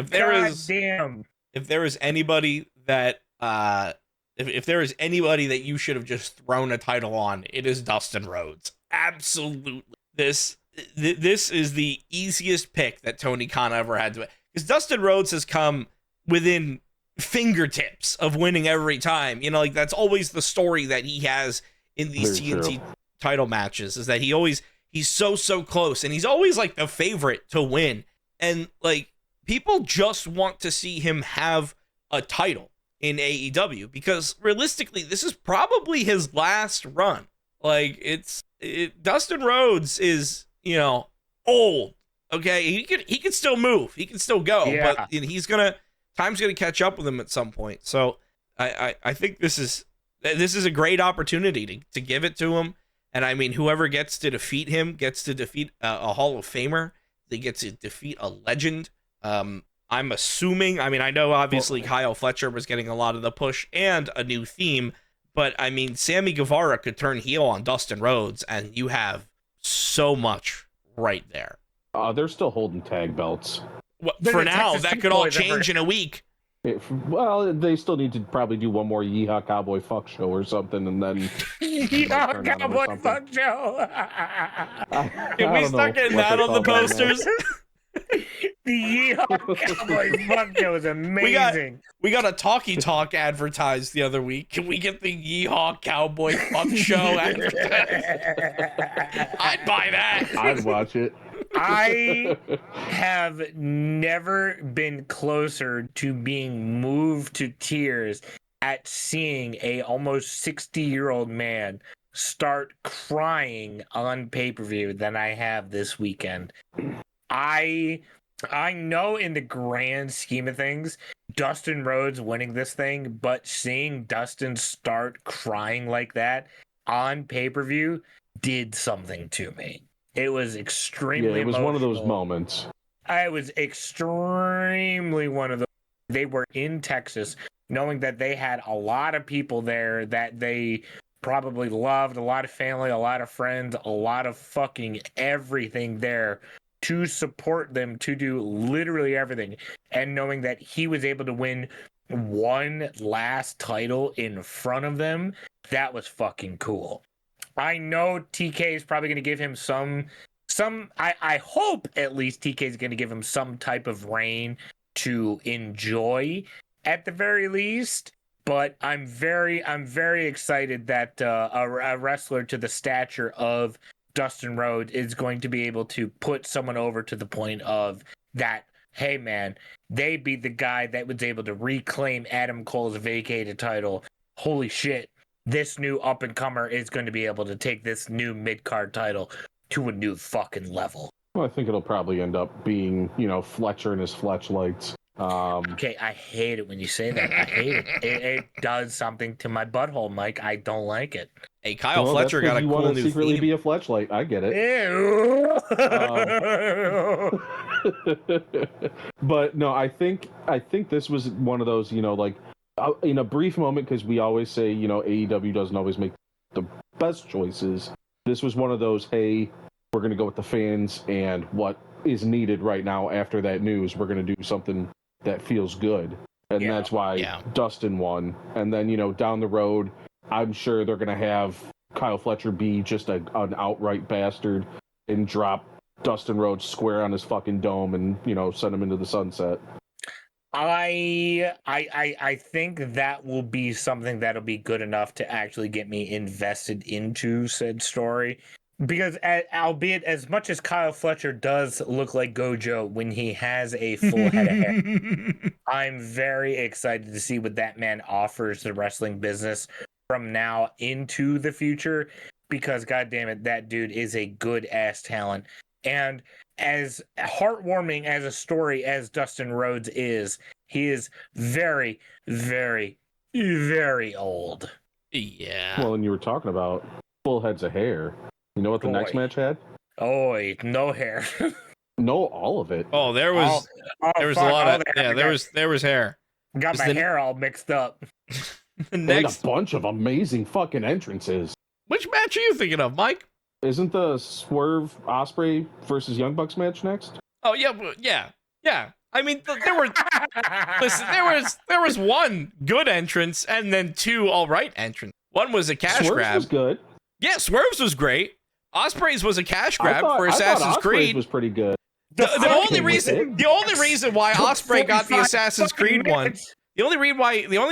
if there is anybody that if there is anybody that you should have just thrown a title on, it is Dustin Rhodes. Absolutely. This is the easiest pick that Tony Khan ever had to, because Dustin Rhodes has come within fingertips of winning every time. Like, that's always the story that he has in these Very TNT true. title matches, is that he's so close, and he's always like the favorite to win. And like, people just want to see him have a title in AEW, because realistically, this is probably his last run. Like, Dustin Rhodes is, old. Okay, he could still move, he can still go, Yeah. but time's gonna catch up with him at some point. So I think this is a great opportunity to give it to him. And I mean, whoever gets to defeat him gets to defeat a Hall of Famer. They get to defeat a legend. I'm assuming, I know obviously Kyle Fletcher was getting a lot of the push and a new theme, but I mean, Sammy Guevara could turn heel on Dustin Rhodes, and you have so much right there. They're still holding tag belts. Well, They're for the now, Texas that could all Boys ever. change in a week. Well, they still need to probably do one more Yeehaw Cowboy Fuck show or something, and then Yeah, turn on 'em or Cowboy something. Fuck Show. Can we start getting that on the posters? The Yeehaw Cowboy Fuck Show is amazing. We got a Talkie Talk advertised the other week. Can we get the Yeehaw Cowboy Fuck Show advertised? I'd buy that. I'd watch it. I have never been closer to being moved to tears at seeing a almost 60-year-old man start crying on pay-per-view than I have this weekend. I know in the grand scheme of things, Dustin Rhodes winning this thing, but seeing Dustin start crying like that on pay-per-view did something to me. It was extremely Yeah, it was one of those emotional. moments. I was extremely one of those. They were in Texas, knowing that they had a lot of people there that they probably loved, a lot of family, a lot of friends, a lot of fucking everything there to support them, to do literally everything. And knowing that he was able to win one last title in front of them, that was fucking cool. I know TK is probably going to give him I hope at least TK is going to give him some type of reign to enjoy at the very least. But I'm very excited that a wrestler to the stature of Dustin Rhodes is going to be able to put someone over to the point of that, hey man, they beat the guy that was able to reclaim Adam Cole's vacated title. Holy shit. This new up-and-comer is going to be able to take this new mid-card title to a new fucking level. Well, I think it'll probably end up being, Fletcher and his Fletchlights. Okay, I hate it when you say that. I hate it. It does something to my butthole, Mike. I don't like it. Hey, Kyle well, Fletcher that's got a you cool want to new secretly theme. be a Fletchlight. I get it. Ew. But no, I think this was one of those, like in a brief moment, because we always say, AEW doesn't always make the best choices. This was one of those, hey, we're going to go with the fans and what is needed right now after that news. We're going to do something that feels good. And that's why Dustin won. And then, down the road, I'm sure they're going to have Kyle Fletcher be just an outright bastard and drop Dustin Rhodes square on his fucking dome and, send him into the sunset. I think that will be something that'll be good enough to actually get me invested into said story. Because albeit as much as Kyle Fletcher does look like Gojo when he has a full head of hair, I'm very excited to see what that man offers the wrestling business from now into the future. Because goddamn it, that dude is a good ass talent. And as heartwarming as a story as Dustin Rhodes is, he is very, very, very old. Yeah. Well, and you were talking about full heads of hair. You know what the next match had? Oh, no hair. No, all of it. Oh, there was a lot of there was hair. Got my hair all mixed up. And a bunch of amazing fucking entrances. Which match are you thinking of, Mike? Isn't the Swerve Osprey versus Young Bucks match next? Oh yeah. I mean, there were listen. There was one good entrance and then two all right entrants. One was a cash Swerve's grab. Was good. Yeah, Swerve's was great. Osprey's was a cash grab for Assassin's Creed. Was pretty good. The only reason why Osprey got the Assassin's Creed one. The only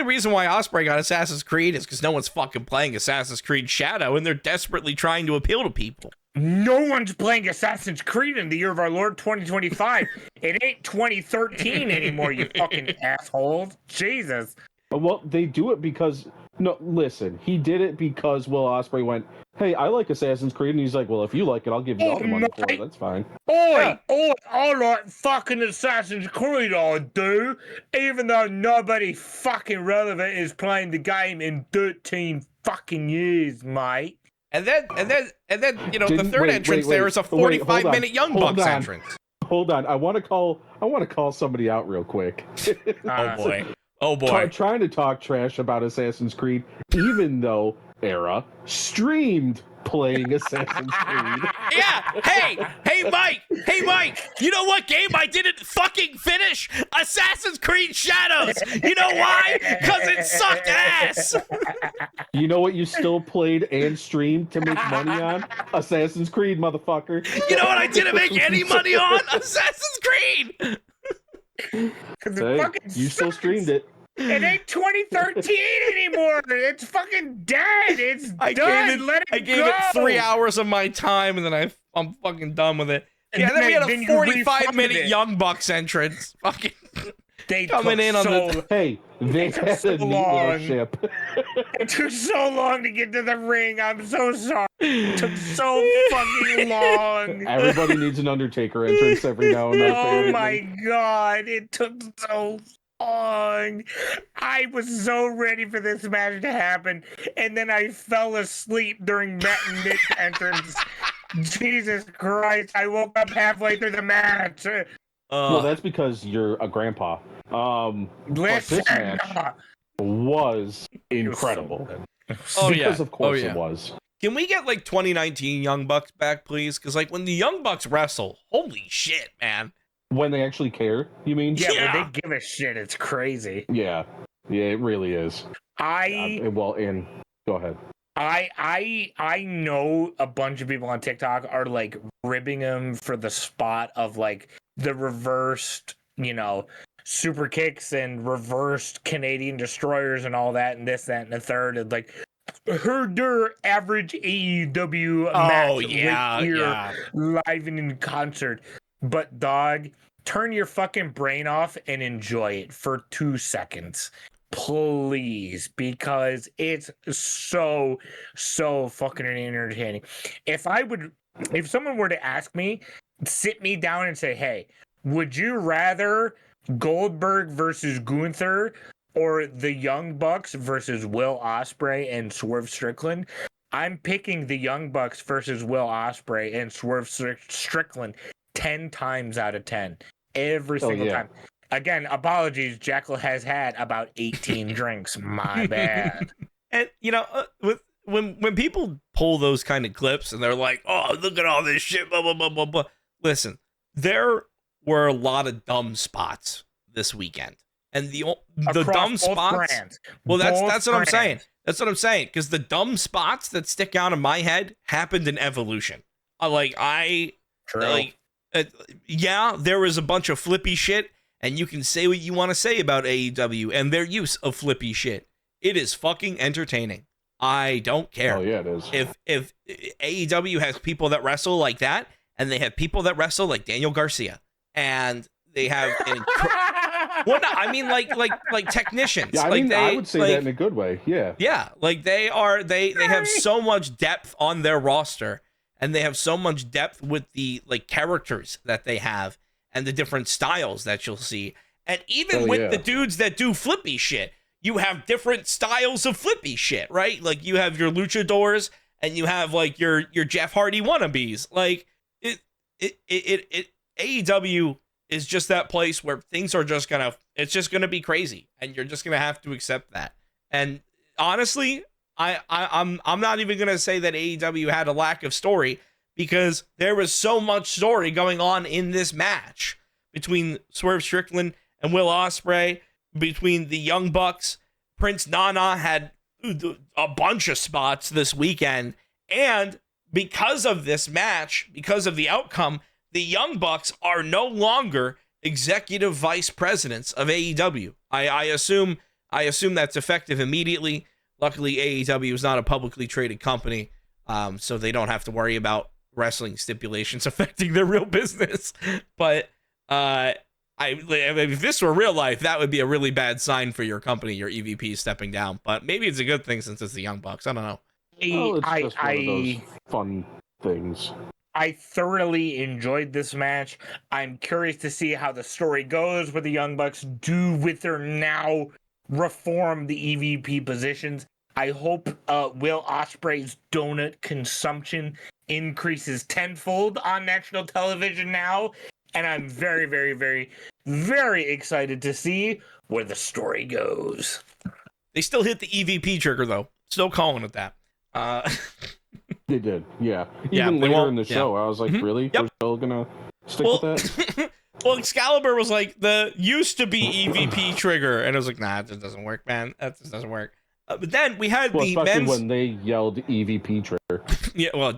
reason why Osprey got Assassin's Creed is because no one's fucking playing Assassin's Creed Shadow, and they're desperately trying to appeal to people. No one's playing Assassin's Creed in the year of our Lord 2025. It ain't 2013 anymore, you fucking assholes. Jesus. Well, they do it because listen, he did it because Will Ospreay went, hey, I like Assassin's Creed, and he's like, well, if you like it, I'll give you all the money for it. That's fine. I like fucking Assassin's Creed, I do, even though nobody fucking relevant is playing the game in 13 fucking years, mate. And then the third entrance there is a 45-minute Young Bucks entrance. Hold on, I want to call somebody out real quick. Oh boy. Trying to talk trash about Assassin's Creed, even though Era streamed playing Assassin's Creed. Yeah. Hey, Mike. You know what game I didn't fucking finish? Assassin's Creed Shadows. You know why? Because it sucked ass. You know what you still played and streamed to make money on? Assassin's Creed, motherfucker. You know what I didn't make any money on? Assassin's Creed. Hey, you still streamed it. It ain't 2013 anymore. It's fucking dead. It's done. I gave it 3 hours of my time, and then I'm fucking done with it. Yeah, then we had a 45-minute Young Bucks entrance. Fucking coming in on the. Hey, they had a neat ship. It took so long to get to the ring. I'm so sorry. It took so fucking long. Everybody needs an Undertaker entrance every now and then. Oh my god, it took so long. I was so ready for this match to happen, and then I fell asleep during Matt and Nick's entrance. Jesus Christ, I woke up halfway through the match. Well, that's because you're a grandpa. This match was incredible. Because of course it was. Can we get 2019 Young Bucks back, please? Because when the Young Bucks wrestle, holy shit, man. When they actually care, you mean? Yeah, when they give a shit, it's crazy. Yeah, it really is. Go ahead. I know a bunch of people on TikTok are ribbing him for the spot of the reversed, super kicks and reversed Canadian destroyers and all that and this, that, and the third. And her average AEW match live and in concert. But dog, turn your fucking brain off and enjoy it for 2 seconds. Please, because it's so fucking entertaining. If someone were to ask me, sit me down and say, hey, would you rather Goldberg versus Gunther or the Young Bucks versus Will Ospreay and Swerve Strickland, I'm picking the Young Bucks versus Will Ospreay and Swerve Strickland 10 times out of 10. Every single time. Again, apologies. Jackal has had about 18 drinks. My bad. And, when people pull those kind of clips and they're like, oh, look at all this shit, blah, blah, blah, blah, blah. Listen, there were a lot of dumb spots this weekend. And the dumb spots. Brands. Well, that's what I'm saying. That's what I'm saying. Because the dumb spots that stick out in my head happened in Evolution. There was a bunch of flippy shit, and you can say what you want to say about AEW and their use of flippy shit. It is fucking entertaining. I don't care. Oh yeah, it is. If AEW has people that wrestle like that, and they have people that wrestle like Daniel Garcia, and they have like technicians. Yeah, I would say that in a good way. Yeah. Yeah, like they have so much depth on their roster, and they have so much depth with the characters that they have and the different styles that you'll see. And even the dudes that do flippy shit, you have different styles of flippy shit, right? Like you have your luchadors and you have like your Jeff Hardy wannabes. Like AEW is just that place where things are just it's just gonna be crazy, and you're just gonna have to accept that. And honestly, I'm not even gonna say that AEW had a lack of story, because there was so much story going on in this match between Swerve Strickland and Will Ospreay, between the Young Bucks. Prince Nana had a bunch of spots this weekend, and because of this match, because of the outcome, the Young Bucks are no longer executive vice presidents of AEW. I assume that's effective immediately. Luckily, AEW is not a publicly traded company, so they don't have to worry about wrestling stipulations affecting their real business. But if this were real life, that would be a really bad sign for your company, your EVP stepping down. But maybe it's a good thing since it's the Young Bucks. I don't know. It's just one of those fun things. I thoroughly enjoyed this match. I'm curious to see how the story goes, what the Young Bucks do with their now reform the EVP positions. I hope Will Ospreay's donut consumption increases tenfold on national television now. And I'm very, very, very, very excited to see where the story goes. They still hit the EVP trigger, though. Still calling it that. They did, yeah. Even later in the show, I was like, really? Yep. We're still gonna stick with that? Well, Excalibur was like, the used to be EVP trigger. And I was like, nah, it just doesn't work, man. That just doesn't work. But then we had the especially men's... when they yelled EVP trigger. Yeah, they're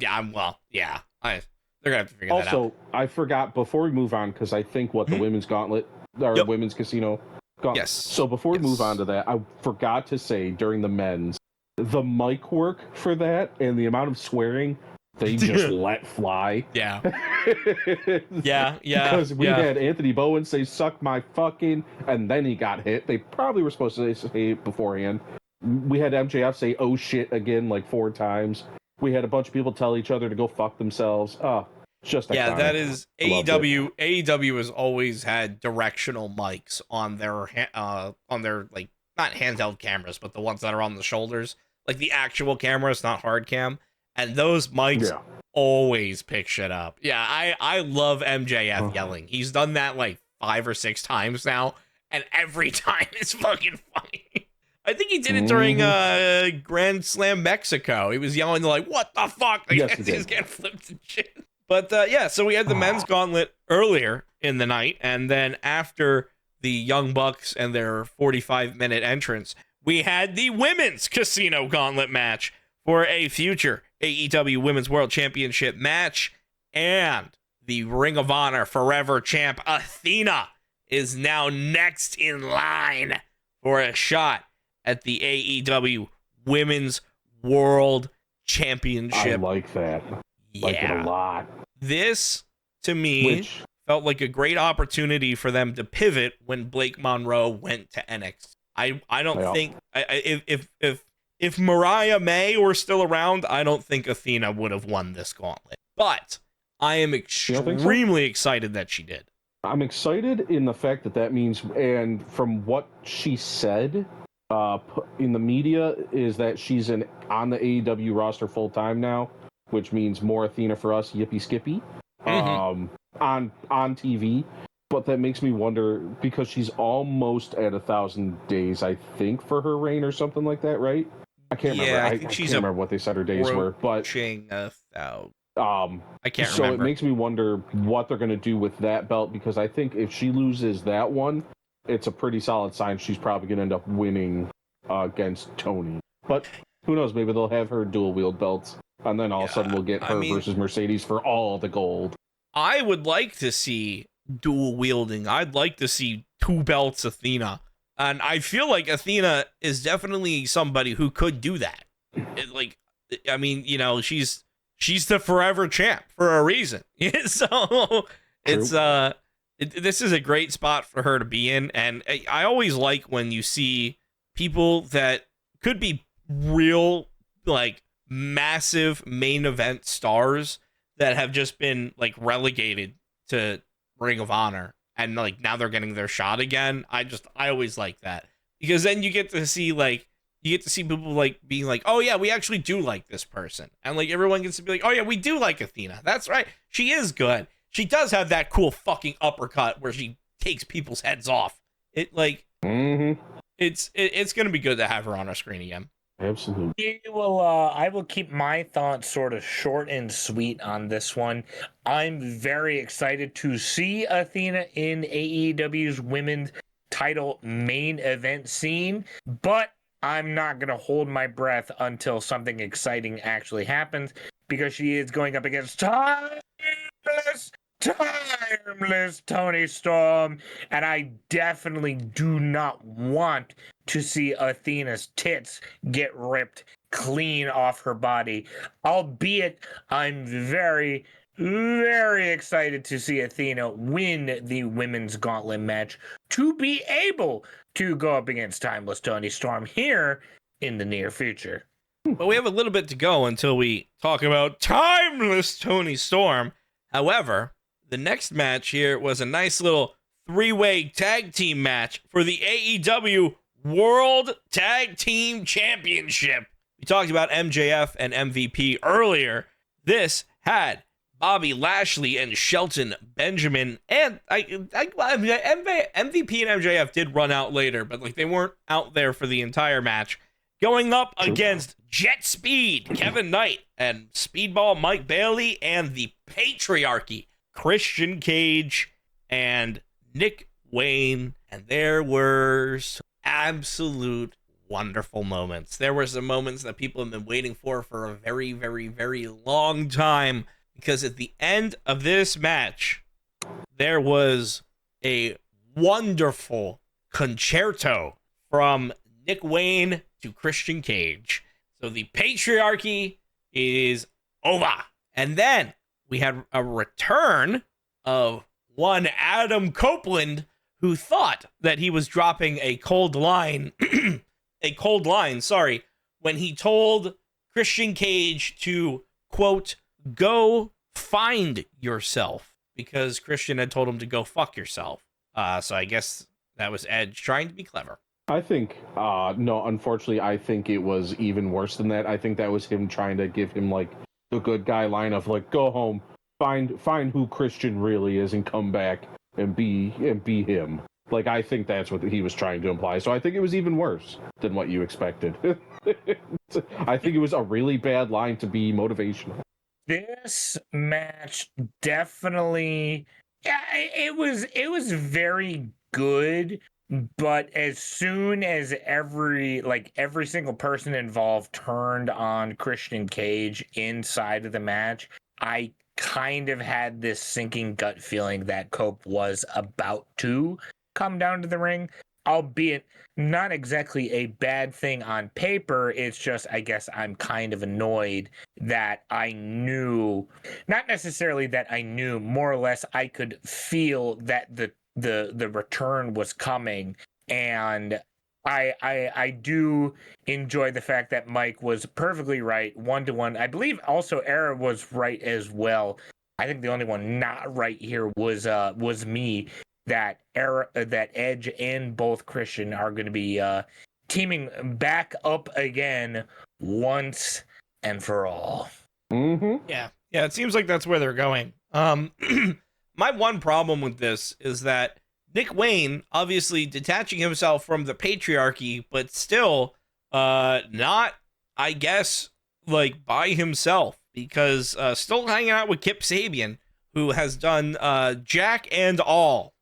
gonna have to figure that out. Also, I forgot, before we move on, because I think the women's gauntlet, or women's casino gauntlet. Yes. So before we move on to that, I forgot to say during the men's, the mic work for that and the amount of swearing they just let fly. Yeah. yeah. Because we had Anthony Bowen say, suck my fucking, and then he got hit. They probably were supposed to say it beforehand. We had MJF say, oh shit, again, like 4 times. We had a bunch of people tell each other to go fuck themselves. Oh, just iconic. That is AEW. AEW has always had directional mics on their like, not handheld cameras, but the ones that are on the shoulders, like the actual cameras, not hard cam. And those mics always pick shit up. Yeah, I love MJF yelling. He's done that like 5 or 6 times now, and every time it's fucking funny. I think he did it during Grand Slam Mexico. He was yelling like, what the fuck? Like, yes, he was getting flipped and shit. But so we had the men's gauntlet earlier in the night, and then after the Young Bucks and their 45-minute entrance, we had the women's casino gauntlet match for a future AEW Women's World Championship match. And the Ring of Honor Forever Champ Athena is now next in line for a shot at the AEW Women's World Championship. I like that. Yeah. Like it a lot. This, to me, felt like a great opportunity for them to pivot when Blake Monroe went to NXT. I don't think if Mariah May were still around, I don't think Athena would have won this gauntlet. But I am extremely excited that she did. I'm excited in the fact that means, and from what she said in the media, is that she's on the AEW roster full time now, which means more Athena for us, yippee skippy, on TV. But that makes me wonder, because she's almost at 1,000 days, I think, for her reign or something like that, right? I can't remember. I I think can't she's remember what they said her days were, but I can't so remember. it makes me wonder what they're going to do with that belt, because I think if she loses that one, it's a pretty solid sign she's probably going to end up winning against Tony. But who knows? Maybe they'll have her dual wield belts, and then all of a sudden we'll get her versus Mercedes for all the gold. I would like to see dual wielding. I'd like to see 2 belts Athena. And I feel like Athena is definitely somebody who could do that. She's the forever champ for a reason. So it's this is a great spot for her to be in. And I always like when you see people that could be real, like, massive main event stars that have just been, like, relegated to Ring of Honor, and, like, now they're getting their shot again. I always like that, because then you get to see people, like, being like, oh yeah, we actually do like this person, and, like, everyone gets to be like, oh yeah, we do like Athena. That's right, she is good. She does have that cool fucking uppercut where she takes people's heads off. It, like, it's gonna be good to have her on our screen again. Absolutely. I will keep my thoughts sort of short and sweet on this one. I'm very excited to see Athena in AEW's women's title main event scene, but I'm not going to hold my breath until something exciting actually happens, because she is going up against timeless Tony Storm, and I definitely do not want to see Athena's tits get ripped clean off her body. Albeit, I'm very, very excited to see Athena win the women's gauntlet match to be able to go up against timeless Tony Storm here in the near future. But we have a little bit to go until we talk about timeless Tony Storm. However, the next match here was a nice little 3-way tag team match for the AEW World Tag Team Championship. We talked about MJF and MVP earlier. This had Bobby Lashley and Shelton Benjamin, and MVP and MJF did run out later, but, like, they weren't out there for the entire match, going up against Jet Speed Kevin Knight and Speedball Mike Bailey and the Patriarchy Christian Cage and Nick Wayne. And there were some absolute wonderful moments. There were some moments that people have been waiting for a very, very, very long time, because at the end of this match, there was a wonderful concerto from Nick Wayne to Christian Cage. So the Patriarchy is over. And then we had a return of one Adam Copeland, who thought that he was dropping a cold line, when he told Christian Cage to, quote, go find yourself, because Christian had told him to go fuck yourself. So I guess that was Edge trying to be clever. I think, no, unfortunately, I think it was even worse than that. I think that was him trying to give him, like, the good guy line of, like, go home, find who Christian really is, and come back and be him. Like, I think that's what he was trying to imply. So I think it was even worse than what you expected. I think it was a really bad line to be motivational. This match definitely, it was very good. But as soon as every single person involved turned on Christian Cage inside of the match, I kind of had this sinking gut feeling that Cope was about to come down to the ring, albeit not exactly a bad thing on paper. It's just, I guess I'm kind of annoyed that I knew, not necessarily that I knew, more or less I could feel that the return was coming. And I do enjoy the fact that Mike was perfectly right, 1-to-1. I believe also Era was right as well. I think the only one not right here was me. That Edge and both Christian are going to be teaming back up again once and for all. Mm-hmm. Yeah, it seems like that's where they're going. My one problem with this is that Nick Wayne, obviously detaching himself from the patriarchy, but still not, I guess, like by himself, because still hanging out with Kip Sabian, who has done Jack and all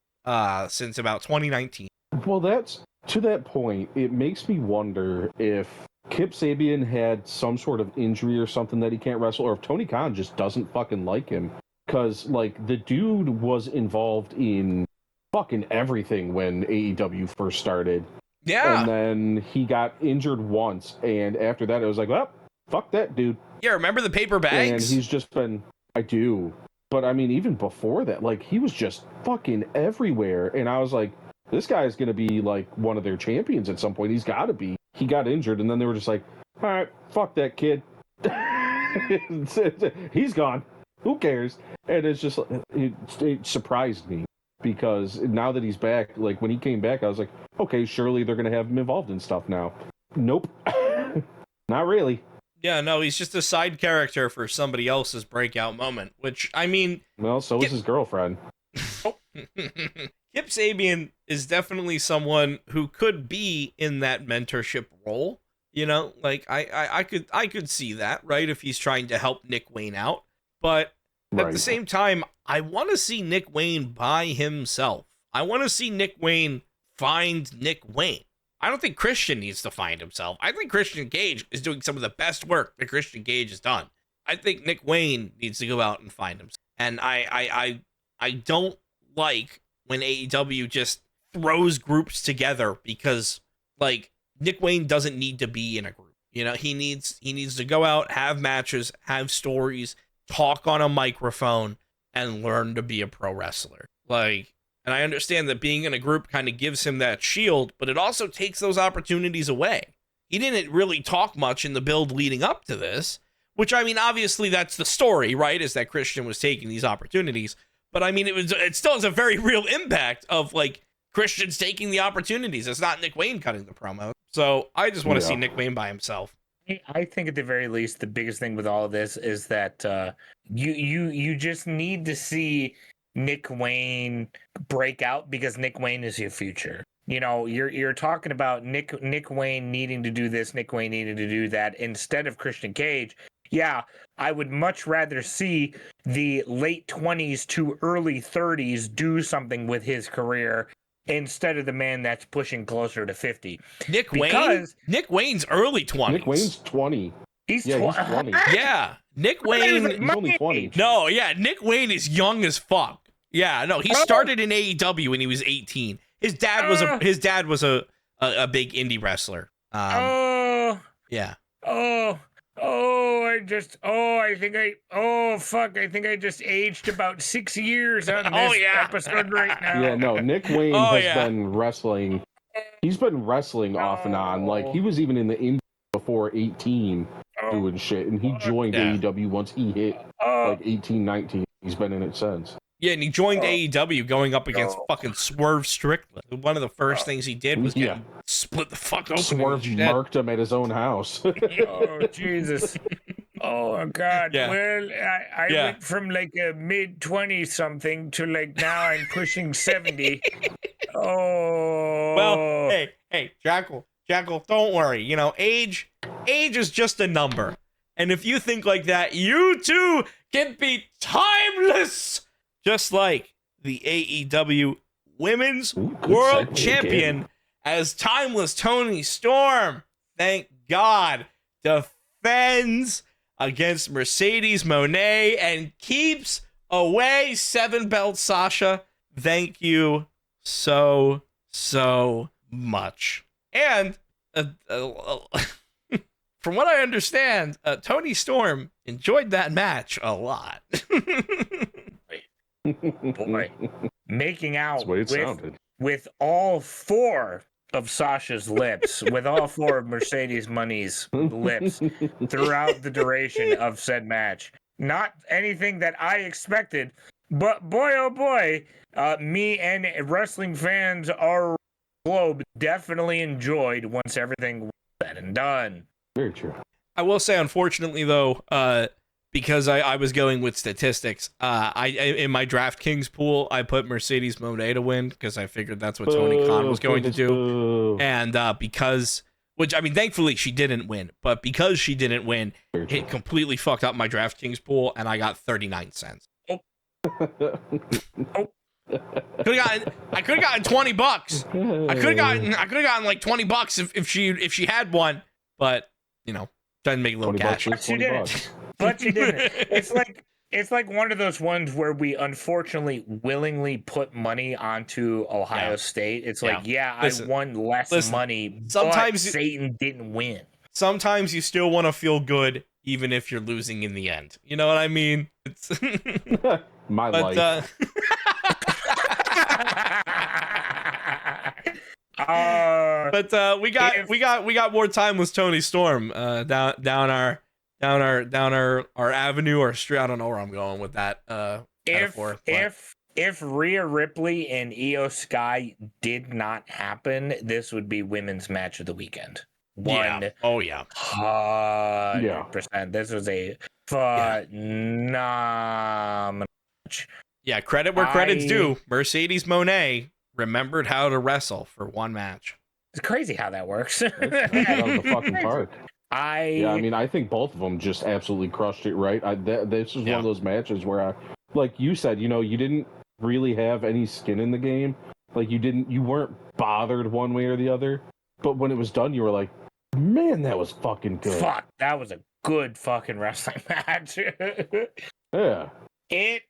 since about 2019. Well, that's to that point. It makes me wonder if Kip Sabian had some sort of injury or something that he can't wrestle, or if Tony Khan just doesn't fucking like him. Because, like, the dude was involved in fucking everything when AEW first started. Yeah. And then he got injured once, and after that, it was like, well, fuck that dude. Yeah, remember the paper bags? And he's just been, I do. But, I mean, even before that, like, he was just fucking everywhere. And I was like, this guy is going to be, like, one of their champions at some point. He's got to be. He got injured, and then they were just like, all right, fuck that kid. He's gone. Who cares? And it's just, it surprised me, because now that he's back, like, when he came back, I was like, okay, surely they're going to have him involved in stuff now. Nope. Not really. Yeah, no, he's just a side character for somebody else's breakout moment, which, I mean... Well, so is his girlfriend. Kip Sabian is definitely someone who could be in that mentorship role. You know, like, I could see that, right, if he's trying to help Nick Wayne out. But at the same time, I want to see Nick Wayne by himself. I want to see Nick Wayne find Nick Wayne. I don't think Christian needs to find himself. I think Christian Cage is doing some of the best work that Christian Cage has done. I think Nick Wayne needs to go out and find himself. And I don't like when AEW just throws groups together, because, like, Nick Wayne doesn't need to be in a group. You know, he needs to go out, have matches, have stories, talk on a microphone, and learn to be a pro wrestler. Like, and I understand that being in a group kind of gives him that shield, but it also takes those opportunities away. He didn't really talk much in the build leading up to this, which, I mean, obviously that's the story, right? Is that Christian was taking these opportunities. But I mean, it still has a very real impact of, like, Christian's taking the opportunities. It's not Nick Wayne cutting the promo. So I just want to see Nick Wayne by himself. I think at the very least, the biggest thing with all of this is that you just need to see Nick Wayne break out, because Nick Wayne is your future. You know, you're talking about Nick Wayne needing to do this, Nick Wayne needing to do that instead of Christian Cage. Yeah, I would much rather see the late 20s to early 30s do something with his career instead of the man that's pushing closer to 50. Nick Wayne's early 20s. Nick Wayne's 20. He's 20. Yeah, Nick Wayne. He's only 20. No, yeah, Nick Wayne is young as fuck. Yeah, no, he started in AEW when he was 18. His dad was a big indie wrestler. Yeah. I think I just aged about 6 years on this episode right now. Yeah, no, Nick Wayne has been wrestling. He's been wrestling off and on. Like, he was even in the indie before 18 doing shit, and he joined AEW once he hit like 18, 19. He's been in it since. Yeah, and he joined AEW going up against fucking Swerve Strickland. One of the first things he did was get him split the fuck open. Swerve marked him at his own house. Oh, Jesus. Oh, God. Yeah. Well, I went from like a mid-20 something to like now I'm pushing 70. Oh. Well, hey, Jackal, don't worry. You know, age is just a number. And if you think like that, you too can be timeless. Just like the AEW Women's World Champion, as timeless Toni Storm, thank God, defends against Mercedes Moné and keeps away 7-belt Sasha. Thank you so much. And from what I understand, Toni Storm enjoyed that match a lot. Boy, making out with all 4 of Sasha's lips, with all 4 of Mercedes Money's lips throughout the duration of said match. Not anything that I expected. But boy, oh boy, me and wrestling fans our globe definitely enjoyed once everything was said and done. Very true. I will say, unfortunately, though, because I was going with statistics, I in my DraftKings pool, I put Mercedes Moné to win because I figured that's what Tony Khan was going to do. And because, which, I mean, thankfully she didn't win, but because she didn't win, it completely fucked up my DraftKings pool, and I got 39 cents. I could have gotten $20. I could have gotten like $20 if she had won, but you know, doesn't make a little cash. But you didn't. But you didn't. It's like one of those ones where we unfortunately willingly put money onto Ohio State. It's like, listen, I won less money, sometimes but Satan didn't win. Sometimes you still want to feel good, even if you're losing in the end. You know what I mean? It's my life. But we got more time with Tony Storm down our avenue or street. I don't know where I'm going with that metaphor. If Rhea Ripley and Io Sky did not happen, this would be women's match of the weekend. Yeah. Oh yeah. 100%. This was a phenomenal match. Yeah, credit where credit's due. Mercedes Moné remembered how to wrestle for one match. It's crazy how that works. That was the fucking part. I mean, I think both of them just absolutely crushed it, right? This was one of those matches where, like you said, you know, you didn't really have any skin in the game. Like, you weren't bothered one way or the other. But when it was done, you were like, man, that was fucking good. Fuck, that was a good fucking wrestling match. Yeah. It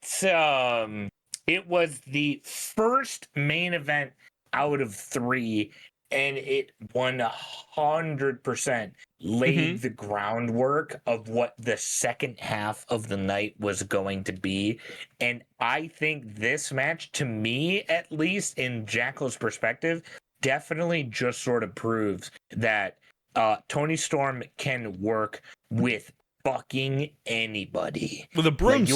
was the first main event out of 3, and it 100% laid the groundwork of what the second half of the night was going to be. And I think this match, to me at least, in Jackal's perspective, definitely just sort of proves that Tony Storm can work with fucking anybody. With a broomstick.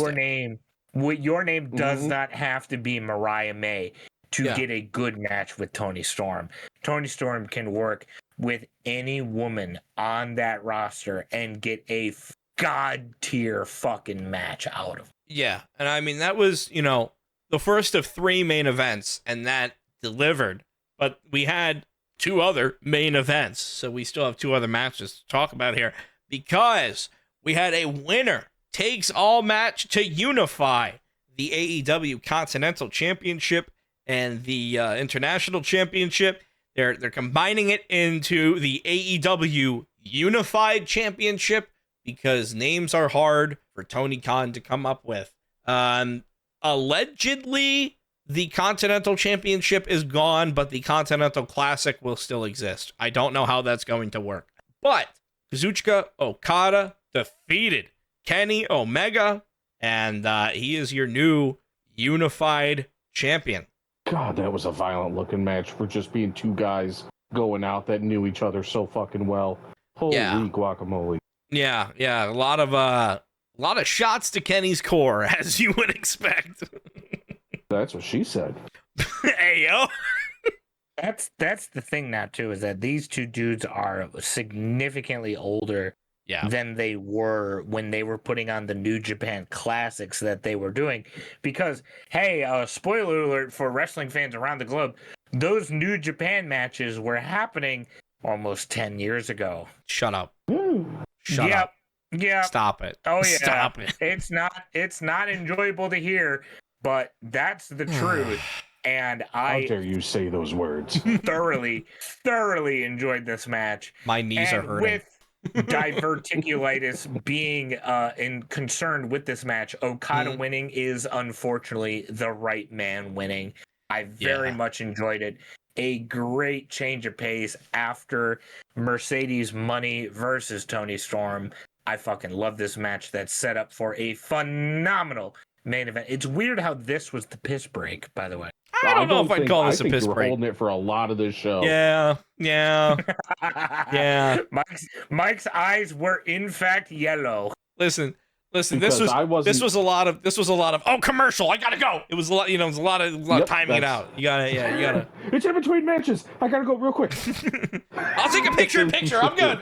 Your name does not have to be Mariah May to get a good match with Tony Storm. Tony Storm can work with any woman on that roster and get a god tier fucking match out of it. Yeah, and I mean, that was, you know, the first of 3 main events, and that delivered. But we had 2 other main events, so we still have 2 other matches to talk about here, because we had a winner takes all match to unify the AEW Continental Championship and the International Championship. They're combining it into the AEW Unified Championship because names are hard for Tony Khan to come up with. Allegedly, the Continental Championship is gone, but the Continental Classic will still exist. I don't know how that's going to work. But Kazuchika Okada defeated Kenny Omega, and he is your new unified champion. God, that was a violent looking match for just being 2 guys going out that knew each other so fucking well. Holy guacamole. Yeah, a lot of shots to Kenny's core, as you would expect. That's what she said. Hey, yo. That's the thing now, too, is that these 2 dudes are significantly older than they were when they were putting on the New Japan Classics that they were doing. Because, hey, spoiler alert for wrestling fans around the globe, those New Japan matches were happening almost 10 years ago. Shut up. Shut up. Yeah. Stop it. Oh, yeah. Stop it. It's not enjoyable to hear, but that's the truth. And how dare you say those words? thoroughly enjoyed this match. My knees are hurting. With diverticulitis being concerned with this match, Okada winning is unfortunately the right man winning. I very much enjoyed it. A great change of pace after Mercedes Money versus Tony Storm. I fucking love this match that's set up for a phenomenal main event. It's weird how this was the piss break, by the way. I don't know if I'd call this a piss break. We're holding it for a lot of this show. Yeah. Mike's eyes were in fact yellow. Listen, Listen, Because this was a lot of oh, commercial, I gotta go. It was a lot, it was a lot of timing it out. You gotta. It's in between matches. I gotta go real quick. I'll take a picture. I'm good.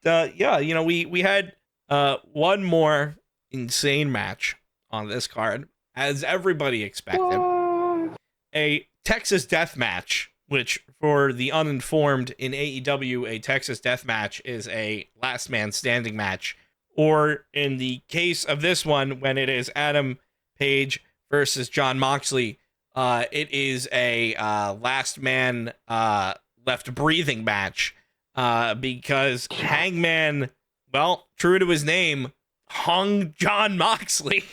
Yeah, we had one more insane match on this card, as everybody expected. What? A Texas death match, which for the uninformed in AEW, a Texas death match is a last man standing match. Or in the case of this one, when it is Adam Page versus Jon Moxley, it is a last man left breathing match because Hangman, well, true to his name, hung Jon Moxley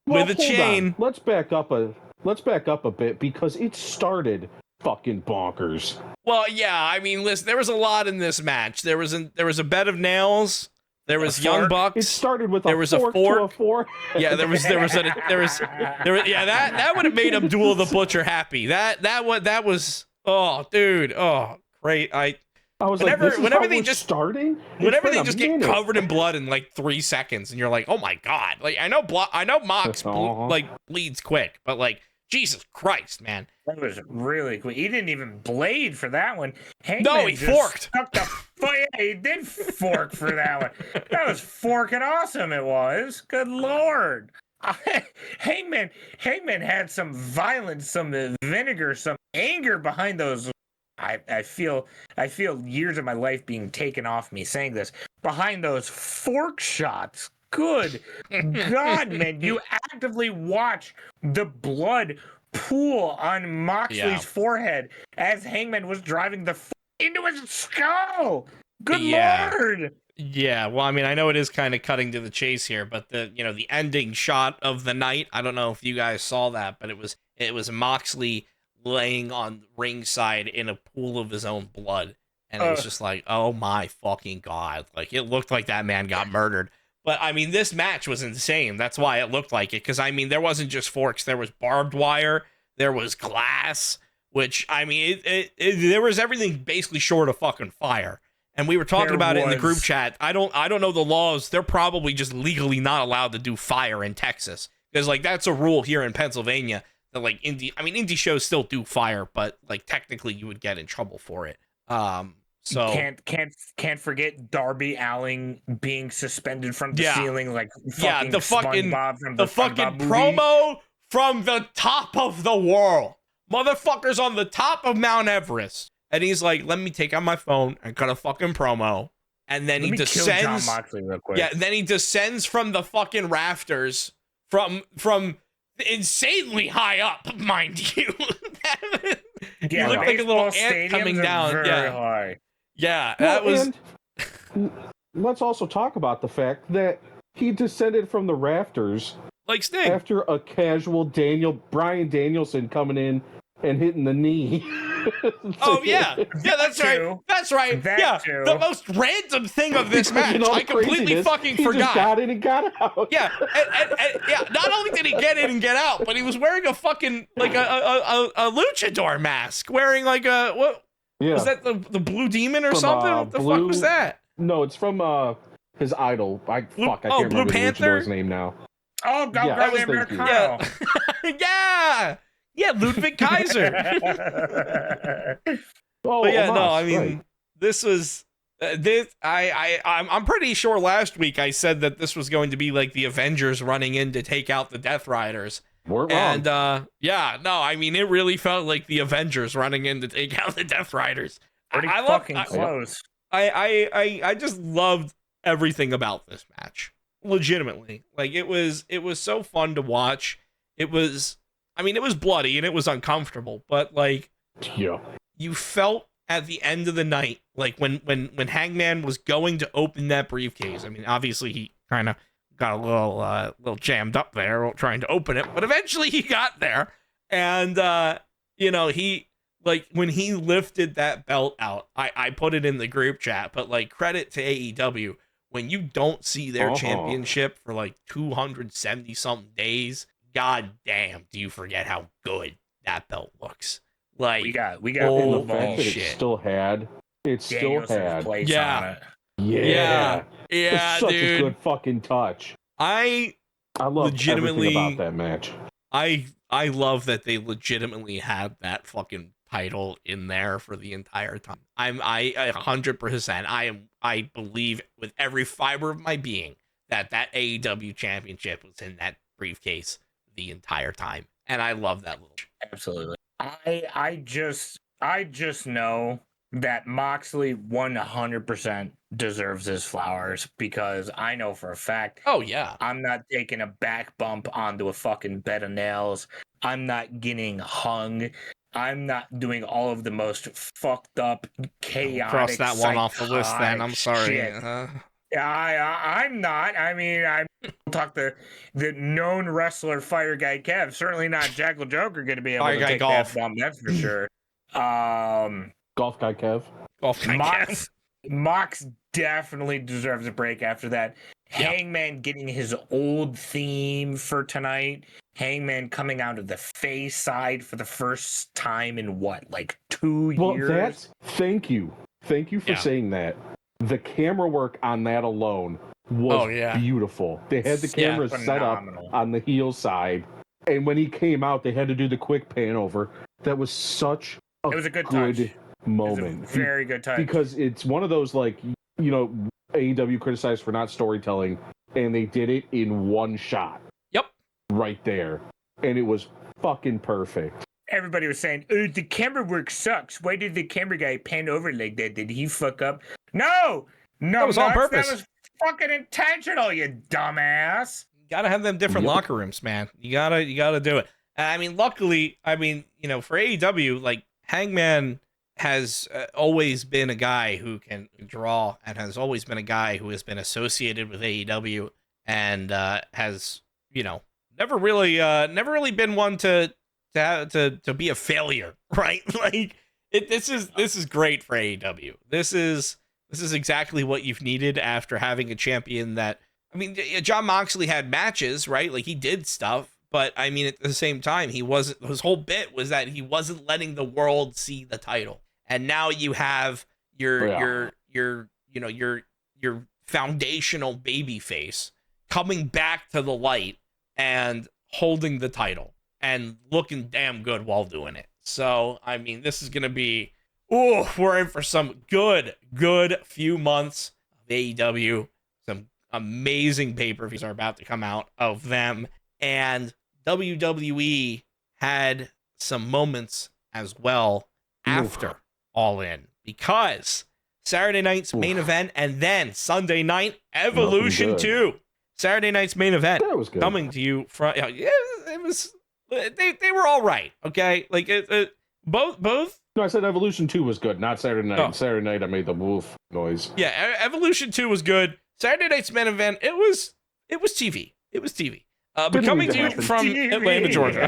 with a chain. Let's back up a bit because it started fucking bonkers. Well, yeah, I mean, listen, there was a lot in this match. There was a bed of nails. There was Young Bucks. It started with a fork. Yeah, there was yeah, that would have made Abdul the Butcher happy. That was oh, dude, oh, great. I was whenever they just starting, whenever they just get covered in blood in like 3 seconds, and you're like, oh my god, like I know Mox like bleeds quick, but like Jesus Christ, man. That was really quick. He didn't even blade for that one. Hangman no, he forked. Yeah, he did fork for that one. That was forking awesome. It was. Good Lord. Hangman had some violence, some vinegar, some anger behind those. I feel years of my life being taken off me saying this. Behind those fork shots. Good God, man. You actively watch the blood pool on Moxley's forehead as Hangman was driving the into his skull. Good Lord. Yeah, well, I mean, I know it is kind of cutting to the chase here, but the ending shot of the night, I don't know if you guys saw that, but it was Moxley laying on ringside in a pool of his own blood, and it was just like, oh my fucking God. Like, it looked like that man got murdered. But, I mean, this match was insane. That's why it looked like it. Because, I mean, there wasn't just forks. There was barbed wire. There was glass. Which, I mean, there was everything basically short of fucking fire. And we were talking about it in the group chat. I don't know the laws. They're probably just legally not allowed to do fire in Texas. Because, like, that's a rule here in Pennsylvania. That, like, indie shows still do fire. But, like, technically you would get in trouble for it. So can't forget Darby Allin being suspended from the ceiling like fucking the fucking SpongeBob from the fucking promo from the top of the world. Motherfucker's on the top of Mount Everest, and he's like, "Let me take out my phone and cut a fucking promo." And then he descends. Kill Jon Moxley real quick. Yeah, then he descends from the fucking rafters from insanely high up, mind you. He looked like a little ant coming down. Very high. Yeah, that was. And let's also talk about the fact that he descended from the rafters like Sting after a casual Bryan Danielson coming in and hitting the knee. Oh yeah, that's right. That's right. The most random thing of this match, I completely fucking forgot. He just got in and got out. Yeah, and not only did he get in and get out, but he was wearing a fucking like a luchador mask, wearing like a what? Yeah. Was that the Blue Demon or something? What the fuck was that? No, it's from his idol. I can't remember Blue Panther? the luchador's name now. Oh, that was Americano. Yeah, Ludwig Kaiser. But yeah, no, I mean, this was I'm pretty sure last week I said that this was going to be like the Avengers running in to take out the Death Riders. And I mean, it really felt like the Avengers running in to take out the Death Riders. Pretty fucking close. I just loved everything about this match. Legitimately. Like, it was so fun to watch. It was bloody and it was uncomfortable, but like, you felt at the end of the night, like when Hangman was going to open that briefcase. I mean, obviously he kind of got a little jammed up there trying to open it, but eventually he got there. And he, like, when he lifted that belt out, I put it in the group chat, but like, credit to AEW, when you don't see their championship for like 270 something days, god damn, do you forget how good that belt looks. Like, we got the fact that it still had place on it. Yeah. It's Yeah, such dude. a good fucking touch. I love legitimately everything about that match. I love that they legitimately had that fucking title in there for the entire time. I 100%. I believe with every fiber of my being that AEW championship was in that briefcase the entire time, and I love that little. Absolutely. I just know that Moxley 100% deserves his flowers because I know for a fact Oh yeah, I'm not taking a back bump onto a fucking bed of nails. I'm not getting hung. I'm not doing all of the most fucked up, chaotic, cross that one off the list. Then psychotic I'm sorry. shit. I'm not. I mean, I talk the known wrestler Fire Guy Kev. Certainly not Jackal Joker going to be able Fire to Guy take Golf. that bump. That's for sure. Golf guy Kev. Golf guy Kev. Mox definitely deserves a break after that. Yeah. Hangman getting his old theme for tonight. Hangman coming out of the face side for the first time in what, like 2 years? Well, thank you for saying that. The camera work on that alone was beautiful. They had the camera set up on the heel side, and when he came out, they had to do the quick pan over. That was such a, it was a good touch. Moment. It was a very good touch. Because it's one of those, like, you know, AEW criticized for not storytelling, and they did it in one shot. Yep. Right there. And it was fucking perfect. Everybody was saying, oh, the camera work sucks. Why did the camera guy pan over like that? Did he fuck up? No! That was on purpose. That was fucking intentional, you dumbass. You gotta have them different locker rooms, man. You gotta do it. I mean, luckily, you know, for AEW, like, Hangman has always been a guy who can draw and has always been a guy who has been associated with AEW and has, you know, never really been one to be a failure, right? Like, this is great for AEW. This is exactly what you've needed after having a champion that, I mean, Jon Moxley had matches, right? Like, he did stuff. But I mean, at the same time, his whole bit was that he wasn't letting the world see the title. And now you have your foundational baby face coming back to the light and holding the title and looking damn good while doing it. So, I mean, this is going to be, we're in for some good few months of AEW. Some amazing pay-per-views are about to come out of them. And WWE had some moments as well after All In, because Saturday night's main event and then Sunday night Evolution 2. Saturday night's main event coming to you from it was they were all right, okay? Like both. No, I said Evolution 2 was good, not Saturday night. Saturday night I made the woof noise. Yeah, Evolution 2 was good. Saturday night's main event, it was TV. It was TV. But coming to you from Atlanta, Georgia.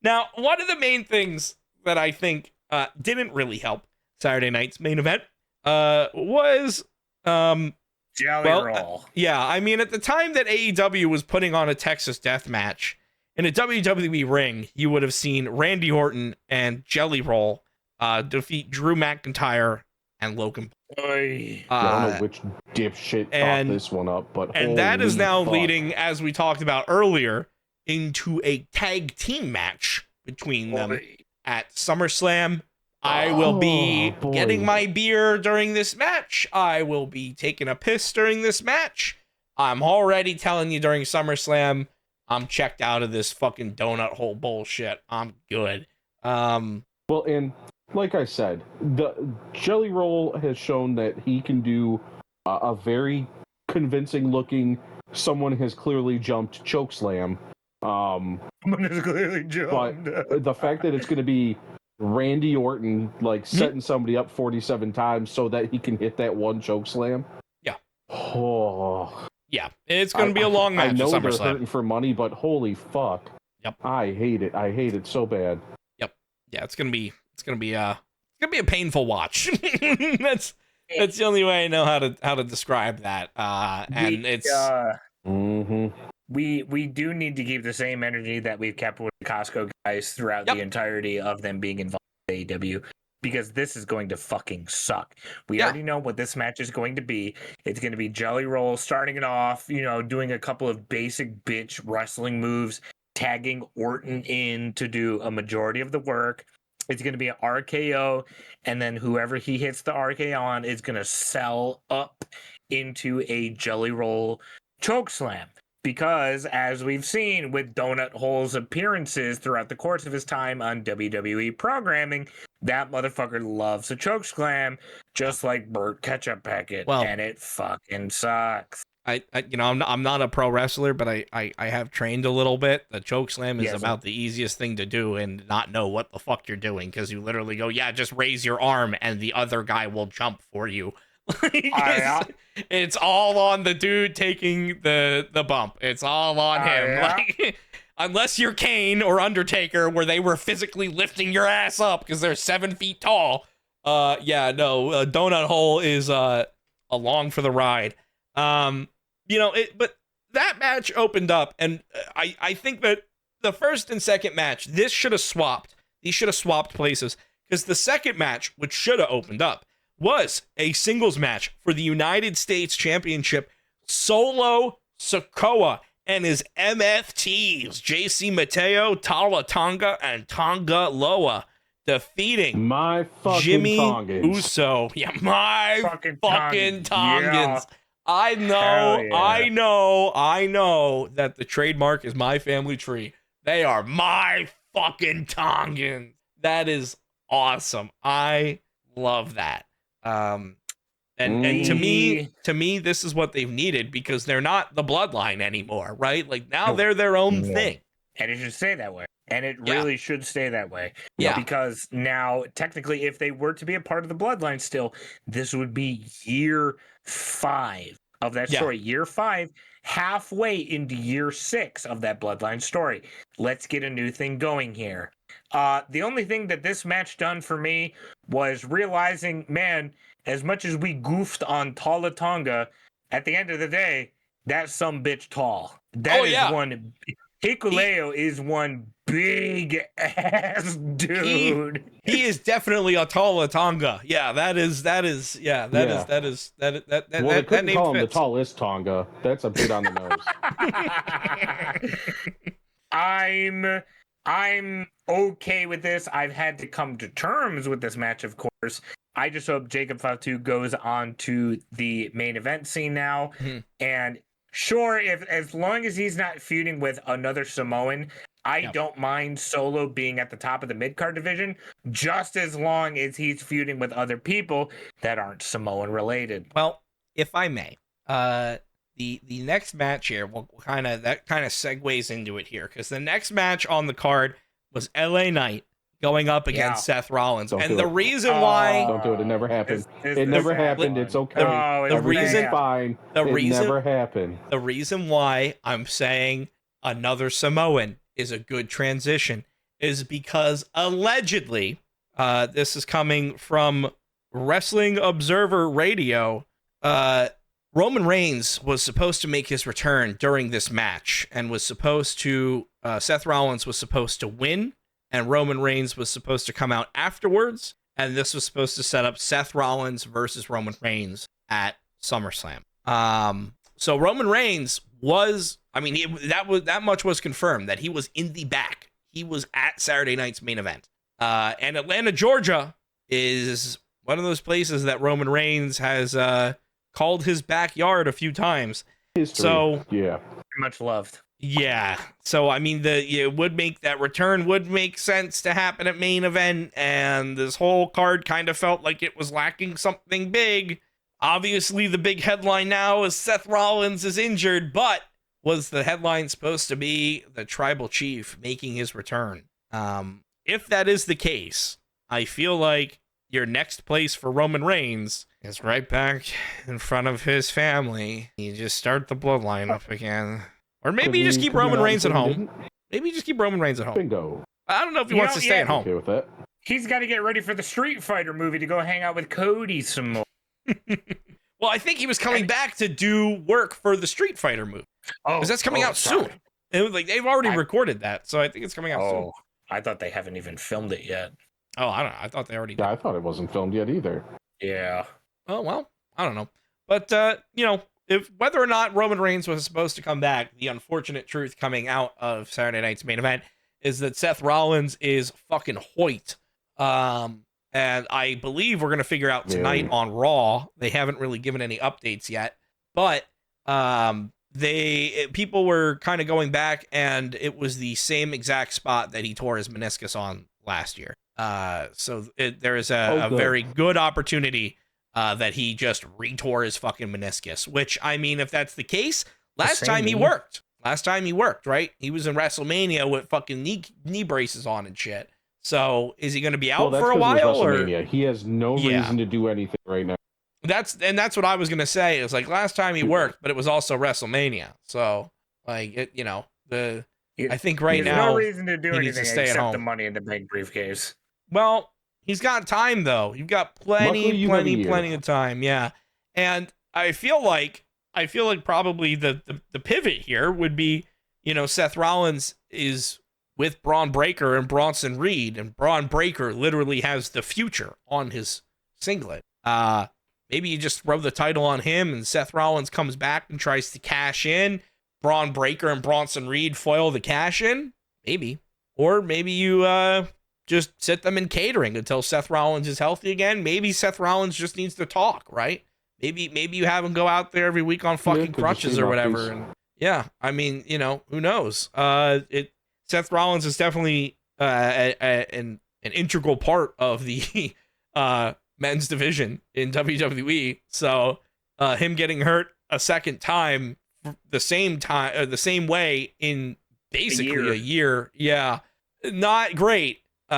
Now, one of the main things that I think didn't really help Saturday night's main event was Jelly Roll. Yeah, I mean, at the time that AEW was putting on a Texas death match in a WWE ring, you would have seen Randy Orton and Jelly Roll defeat Drew McIntyre and Logan. I don't know which dipshit thought this one up, but that is now leading, as we talked about earlier, into a tag team match between them at SummerSlam. I will be getting my beer during this match. I will be taking a piss during this match. I'm already telling you during SummerSlam, I'm checked out of this fucking donut hole bullshit. I'm good. Well, and like I said, the Jelly Roll has shown that he can do a very convincing looking, someone has clearly jumped chokeslam. Someone has clearly jumped. But the fact that it's going to be Randy Orton, like, setting somebody up 47 times so that he can hit that one chokeslam. Yeah. Oh. Yeah, it's going to be a long match. I know they're hurting for money, but holy fuck. Yep. I hate it. I hate it so bad. Yep. Yeah, it's gonna be a painful watch. That's the only way I know how to describe that. And it's we do need to keep the same energy that we've kept with the Costco guys throughout the entirety of them being involved in AEW. because this is going to fucking suck. We already know what this match is going to be. It's going to be Jelly Roll starting it off, doing a couple of basic bitch wrestling moves, tagging Orton in to do a majority of the work. It's going to be an RKO, and then whoever he hits the RKO on is going to sell up into a Jelly Roll chokeslam. Because, as we've seen with Donut Hole's appearances throughout the course of his time on WWE programming, that motherfucker loves a chokeslam, just like Burt Ketchup Packet, and it fucking sucks. I'm not a pro wrestler, but I have trained a little bit. The chokeslam is about the easiest thing to do and not know what the fuck you're doing, because you literally go, just raise your arm and the other guy will jump for you. It's all on the dude taking the bump. It's all on him. Like, unless you're Kane or Undertaker, where they were physically lifting your ass up because they're 7 feet tall. Donut Hole is along for the ride. But that match opened up, and I think that the first and second match, these should have swapped places, because the second match, which should have opened up, was a singles match for the United States Championship. Solo Sikoa and his MFTs, JC Mateo, Tala Tonga, and Tonga Loa, defeating my fucking Jimmy Tongans. Uso. Yeah, my fucking Tongans. Yeah. I know that the trademark is My Family Tree. They are my fucking Tongans. That is awesome. I love that. And to me, this is what they've needed, because they're not the Bloodline anymore, right? Like, now they're their own thing. And it should stay that way. And it really should stay that way. Yeah. Because now, technically, if they were to be a part of the Bloodline still, this would be year 5 of that story. Year 5, halfway into year 6 of that Bloodline story. Let's get a new thing going here. The only thing that this match done for me was realizing, man, as much as we goofed on Tala Tonga, at the end of the day, that's some bitch tall. That is one. Hikuleo is one big ass dude. He is definitely a Tala Tonga. Yeah, that name call him the fits. tallest Tonga. That's a bit on the nose. I'm okay with this. I've had to come to terms with this match, of course. I just hope Jacob Fatu goes on to the main event scene now. Mm-hmm. And sure, as long as he's not feuding with another Samoan, I don't mind Solo being at the top of the mid-card division, just as long as he's feuding with other people that aren't Samoan related. Well, if I may, the next match here, kind of segues into it here, because the next match on the card was LA Knight going up against Seth Rollins. The reason why... Don't do it. It never happened. It never happened. It's okay. Everything's fine. It never happened. The reason why I'm saying another Samoan is a good transition is because allegedly, this is coming from Wrestling Observer Radio, Roman Reigns was supposed to make his return during this match, and was supposed to, Seth Rollins was supposed to win, and Roman Reigns was supposed to come out afterwards, and this was supposed to set up Seth Rollins versus Roman Reigns at SummerSlam. So Roman Reigns was, that much was confirmed, that he was in the back. He was at Saturday night's main event. And Atlanta, Georgia is one of those places that Roman Reigns has called his backyard a few times. History. So much loved. Yeah. So it would make that return would make sense to happen at main event, and this whole card kind of felt like it was lacking something big. Obviously, the big headline now is Seth Rollins is injured, but was the headline supposed to be the Tribal Chief making his return? If that is the case, I feel like your next place for Roman Reigns is right back in front of his family. You just start the bloodline up again. Or maybe you just keep Roman Reigns at home. Maybe you just keep Roman Reigns at home. Bingo. I don't know if he wants to stay at home. Okay with that. He's got to get ready for the Street Fighter movie to go hang out with Cody some more. Well, I think he was coming back to do work for the Street Fighter movie. Because that's coming out soon. It was like they've already recorded that, so I think it's coming out soon. I thought they haven't even filmed it yet. Oh, I don't know. I thought they already did. Yeah, I thought it wasn't filmed yet either. Yeah. Oh, well, I don't know. But, if whether or not Roman Reigns was supposed to come back, the unfortunate truth coming out of Saturday night's main event is that Seth Rollins is fucking Hoyt. And I believe we're going to figure out tonight on Raw. They haven't really given any updates yet. But people were kind of going back, and it was the same exact spot that he tore his meniscus on last year. So there is a very good opportunity that he just retore his fucking meniscus, which, I mean, if that's the case, last time he worked, right? He was in WrestleMania with fucking knee braces on and shit. So is he going to be out for a while? Or he has no reason to do anything right now. That's what I was going to say. It was like last time he worked, but it was also WrestleMania. So like I think right now no reason to do anything except the Money in the Bank briefcase. Well, he's got time though. You've got plenty of time. Yeah. And I feel like probably the pivot here would be, Seth Rollins is with Braun Breaker and Bronson Reed, and Braun Breaker literally has the future on his singlet. Maybe you just throw the title on him and Seth Rollins comes back and tries to cash in. Braun Breaker and Bronson Reed foil the cash in. Maybe. Or maybe you just sit them in catering until Seth Rollins is healthy again. Maybe Seth Rollins just needs to talk, right? Maybe you have him go out there every week on fucking crutches or whatever. And yeah, I mean, who knows? Seth Rollins is definitely an integral part of the men's division in WWE. So him getting hurt a second time, the same way in basically a year, yeah, not great. But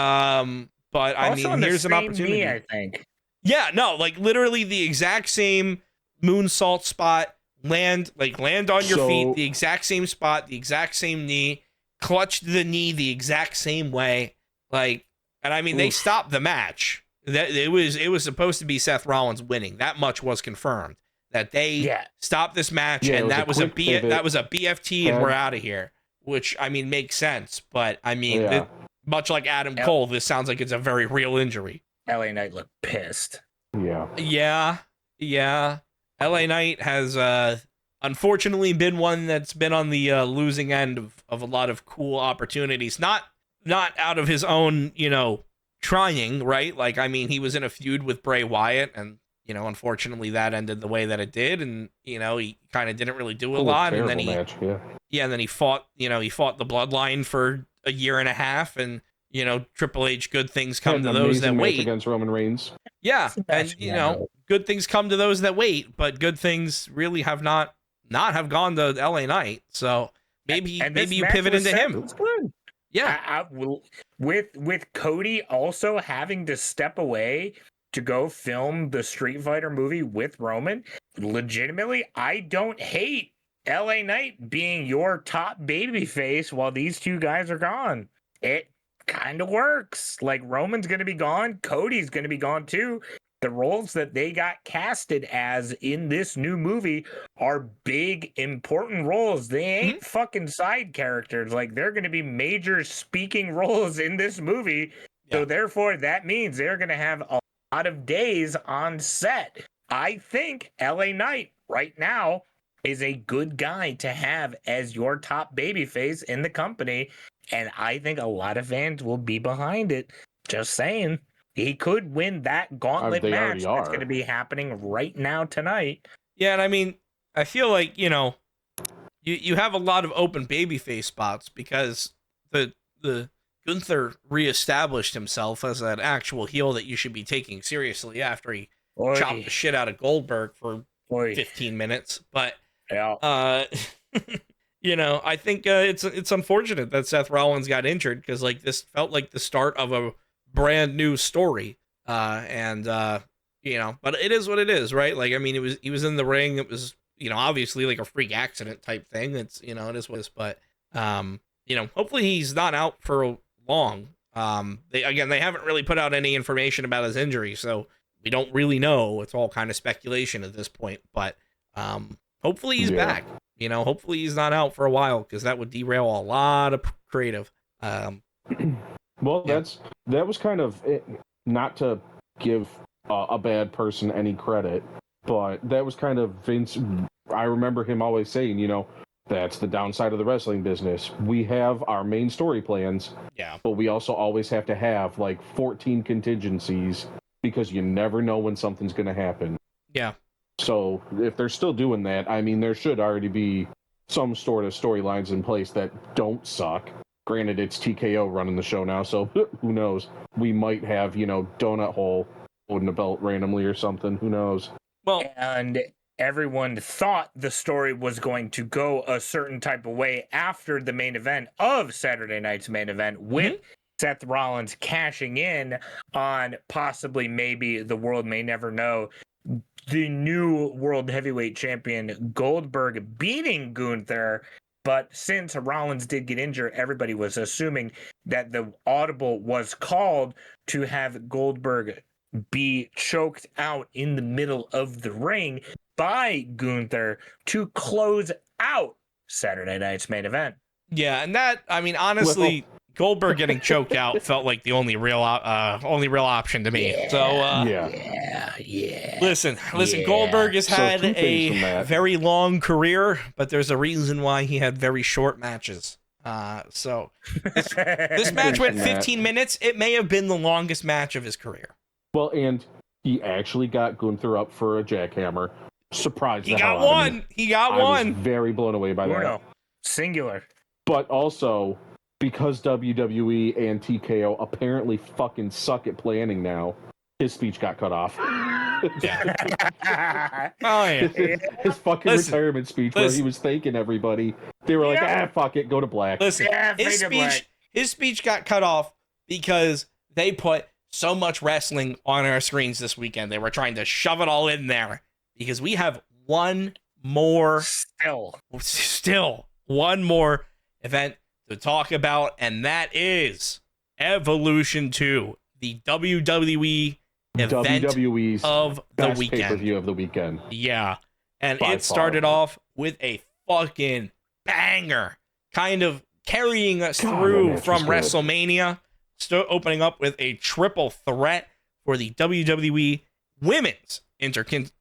I mean, here's an opportunity. Knee, I think. Yeah, no, like literally the exact same moonsault spot, land on your feet, the exact same spot, the exact same knee, clutched the knee the exact same way. Like, and I mean, they stopped the match. That it was supposed to be Seth Rollins winning. That much was confirmed. That they stopped this match, and that was a BFT, and we're out of here. Which, I mean, makes sense. But I mean, much like Adam Cole, this sounds like it's a very real injury. LA Knight looked pissed. Yeah. LA Knight has unfortunately been one that's been on the losing end of a lot of cool opportunities. Not out of his own, trying, right? Like, I mean, he was in a feud with Bray Wyatt, and unfortunately that ended the way that it did, and he kind of didn't really do a lot, and then and then he fought the Bloodline for a year and a half, and Triple H, good things come to those that wait. Against Roman Reigns. Yeah, and good things come to those that wait, but good things really have not have gone to LA Knight. So maybe you pivot into him. It's good. Yeah. With Cody also having to step away to go film the Street Fighter movie with Roman, legitimately, I don't hate LA Knight being your top babyface while these two guys are gone. It kind of works. Like, Roman's going to be gone. Cody's going to be gone too. The roles that they got casted as in this new movie are big, important roles. They ain't fucking side characters. Like, they're going to be major speaking roles in this movie. Yeah. So therefore, that means they're going to have a lot of days on set. I think LA Knight right now is a good guy to have as your top babyface in the company. And I think a lot of fans will be behind it. Just saying. He could win that gauntlet match that's going to be happening right now tonight. Yeah, and I mean, I feel like, you have a lot of open babyface spots because the Gunther reestablished himself as an actual heel that you should be taking seriously after he chopped the shit out of Goldberg for 15 minutes. But I think it's unfortunate that Seth Rollins got injured because like this felt like the start of a brand new story. But it is what it is, right? Like, I mean, he was in the ring. It was, obviously like a freak accident type thing. It's, it is what it is, but, hopefully he's not out for long. They haven't really put out any information about his injury, so we don't really know. It's all kind of speculation at this point, but, hopefully he's back. Hopefully he's not out for a while because that would derail a lot of creative. Well, Yeah. that was kind of it, not to give a bad person any credit, but that was kind of Vince. I remember him always saying, that's the downside of the wrestling business. We have our main story plans, Yeah. but we also always have to have like 14 contingencies because you never know when something's going to happen. Yeah. So if they're still doing that, I mean, there should already be some sort of storylines in place that don't suck. Granted, it's TKO running the show now, so who knows? We might have, Donut Hole holding a belt randomly or something. Who knows? Well, And everyone thought the story was going to go a certain type of way after the main event of Saturday night's main event with Seth Rollins cashing in on possibly, maybe, the world may never know, the new world heavyweight champion Goldberg beating Gunther. But since Rollins did get injured, everybody was assuming that the audible was called to have Goldberg be choked out in the middle of the ring by Gunther to close out Saturday night's main event. yeah, and that, I mean, honestly, Goldberg getting choked out felt like the only real option to me. Yeah. Listen, Yeah. Goldberg has So had two things from a that. very long career, but there's a reason why he had very short matches. So this match went 15 minutes. It may have been the longest match of his career. Well, and he actually got Gunther up for a jackhammer. Surprised He the got hell out of me. one. He got I one. was very blown away by that. Bruno, singular. But also, because WWE and TKO apparently fucking suck at planning now, his speech got cut off. Yeah. Oh yeah. His fucking retirement speech where he was thanking everybody. They were like, fuck it, go to black. Listen, Yeah, his speech got cut off because they put so much wrestling on our screens this weekend. They were trying to shove it all in there because we have one more event to talk about, and that is Evolution 2, the WWE event WWE's of the best weekend. pay-per-view of the weekend. Yeah. And By it started far. off with a fucking banger, kind of carrying us God, through that match from was good. WrestleMania, opening up with a triple threat for the WWE Women's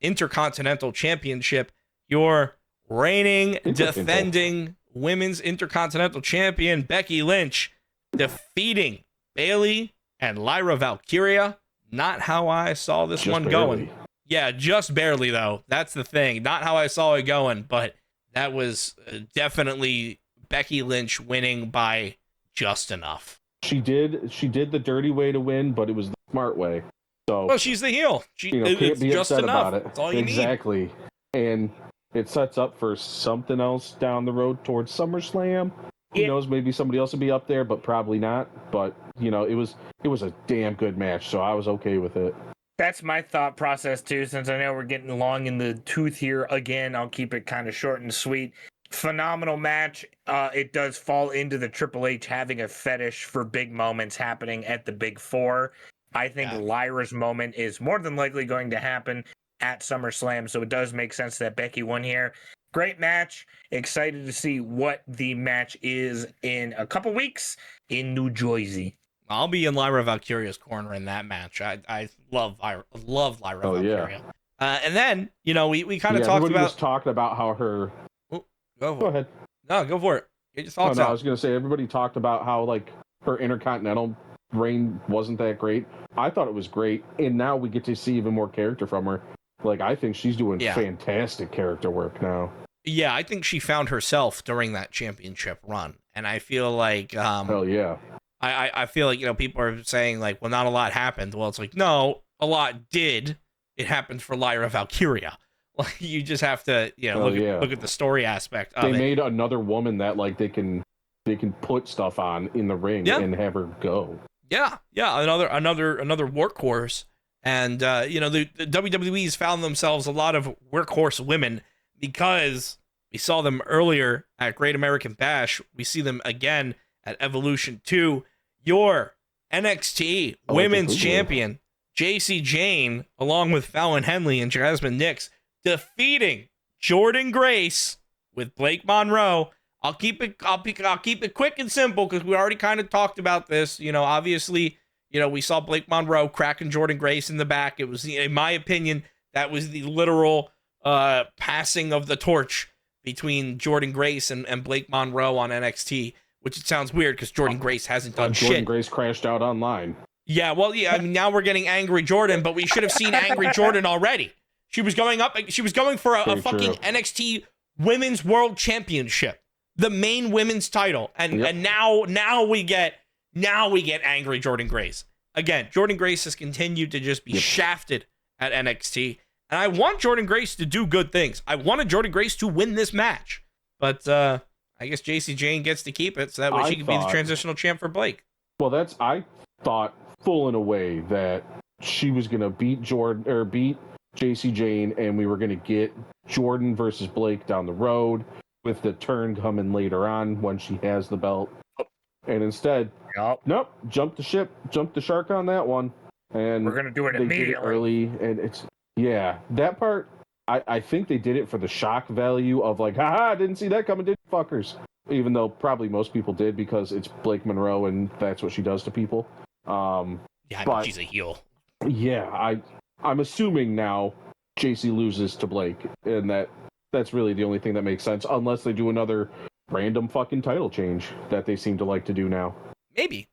Intercontinental Championship. Your reigning, defending Women's Intercontinental Champion Becky Lynch defeating Bayley and Lyra Valkyria. Not how I saw this one going. Yeah, just barely, though. That's the thing. Not how I saw it going, but that was definitely Becky Lynch winning by just enough. She did the dirty way to win, but it was the smart way. So Well, she's the heel. can't It's be just upset enough. about it. That's all you need. Exactly. And it sets up for something else down the road towards SummerSlam. Who knows? Maybe somebody else will be up there, but probably not. But it was a damn good match, so I was okay with it. That's my thought process too. Since I know we're getting long in the tooth here again, I'll keep it kind of short and sweet. Phenomenal match. It does fall into the Triple H having a fetish for big moments happening at the Big Four. I think Lyra's moment is more than likely going to happen at SummerSlam, so it does make sense that Becky won here. Great match. Excited to see what the match is in a couple weeks in New Jersey. I'll be in Lyra Valkyria's corner in that match. I love Lyra Valkyria. Yeah. And then, we kind of talked everybody about... was talking about how her... Go ahead. No, go for it. Get your thoughts out. I was going to say, everybody talked about how, her Intercontinental reign wasn't that great. I thought it was great, and now we get to see even more character from her. I think she's doing fantastic character work now. Yeah, I think she found herself during that championship run, and I feel like... Hell yeah. I feel like, people are saying, well, not a lot happened. Well, it's no, a lot did. It happened for Lyra Valkyria. You just have to, look at the story aspect of it. They made another woman that, they can put stuff on in the ring and have her go. Yeah, another workhorse. And, the WWE's found themselves a lot of workhorse women because we saw them earlier at Great American Bash. We see them again at Evolution 2. Your NXT Women's Champion, JC Jane, along with Fallon Henley and Jasmine Nix, defeating Jordynne Grace with Blake Monroe I'll keep it quick and simple because we already kind of talked about this. Obviously, we saw Blake Monroe cracking Jordan Grace in the back. It was, in my opinion, that was the literal passing of the torch between Jordan Grace and Blake Monroe on NXT, which it sounds weird because Jordan Grace hasn't done shit. Jordan Grace crashed out online. Yeah, well, yeah. I mean, now we're getting Angry Jordan, but we should have seen Angry Jordan already. She was going for a fucking NXT Women's World Championship, the main women's title, and now we get Angry Jordan Grace again. Jordan Grace has continued to just be shafted at NXT, and I want Jordan Grace to do good things. I wanted Jordan Grace to win this match, but I guess JC Jane gets to keep it, so that way she can be the transitional champ for Blake. Well, I thought full in a way that she was gonna beat JC Jane, and we were gonna get Jordan versus Blake down the road with the turn coming later on when she has the belt. And instead, nope, jumped the shark on that one. And we're gonna do it immediately. Did it early, and that part. I think they did it for the shock value of like, haha, didn't see that coming, did you fuckers? Even though probably most people did because it's Blake Monroe and that's what she does to people. But she's a heel. Yeah, I'm assuming now JC loses to Blake, and that's really the only thing that makes sense, unless they do another random fucking title change that they seem to like to do now. Maybe.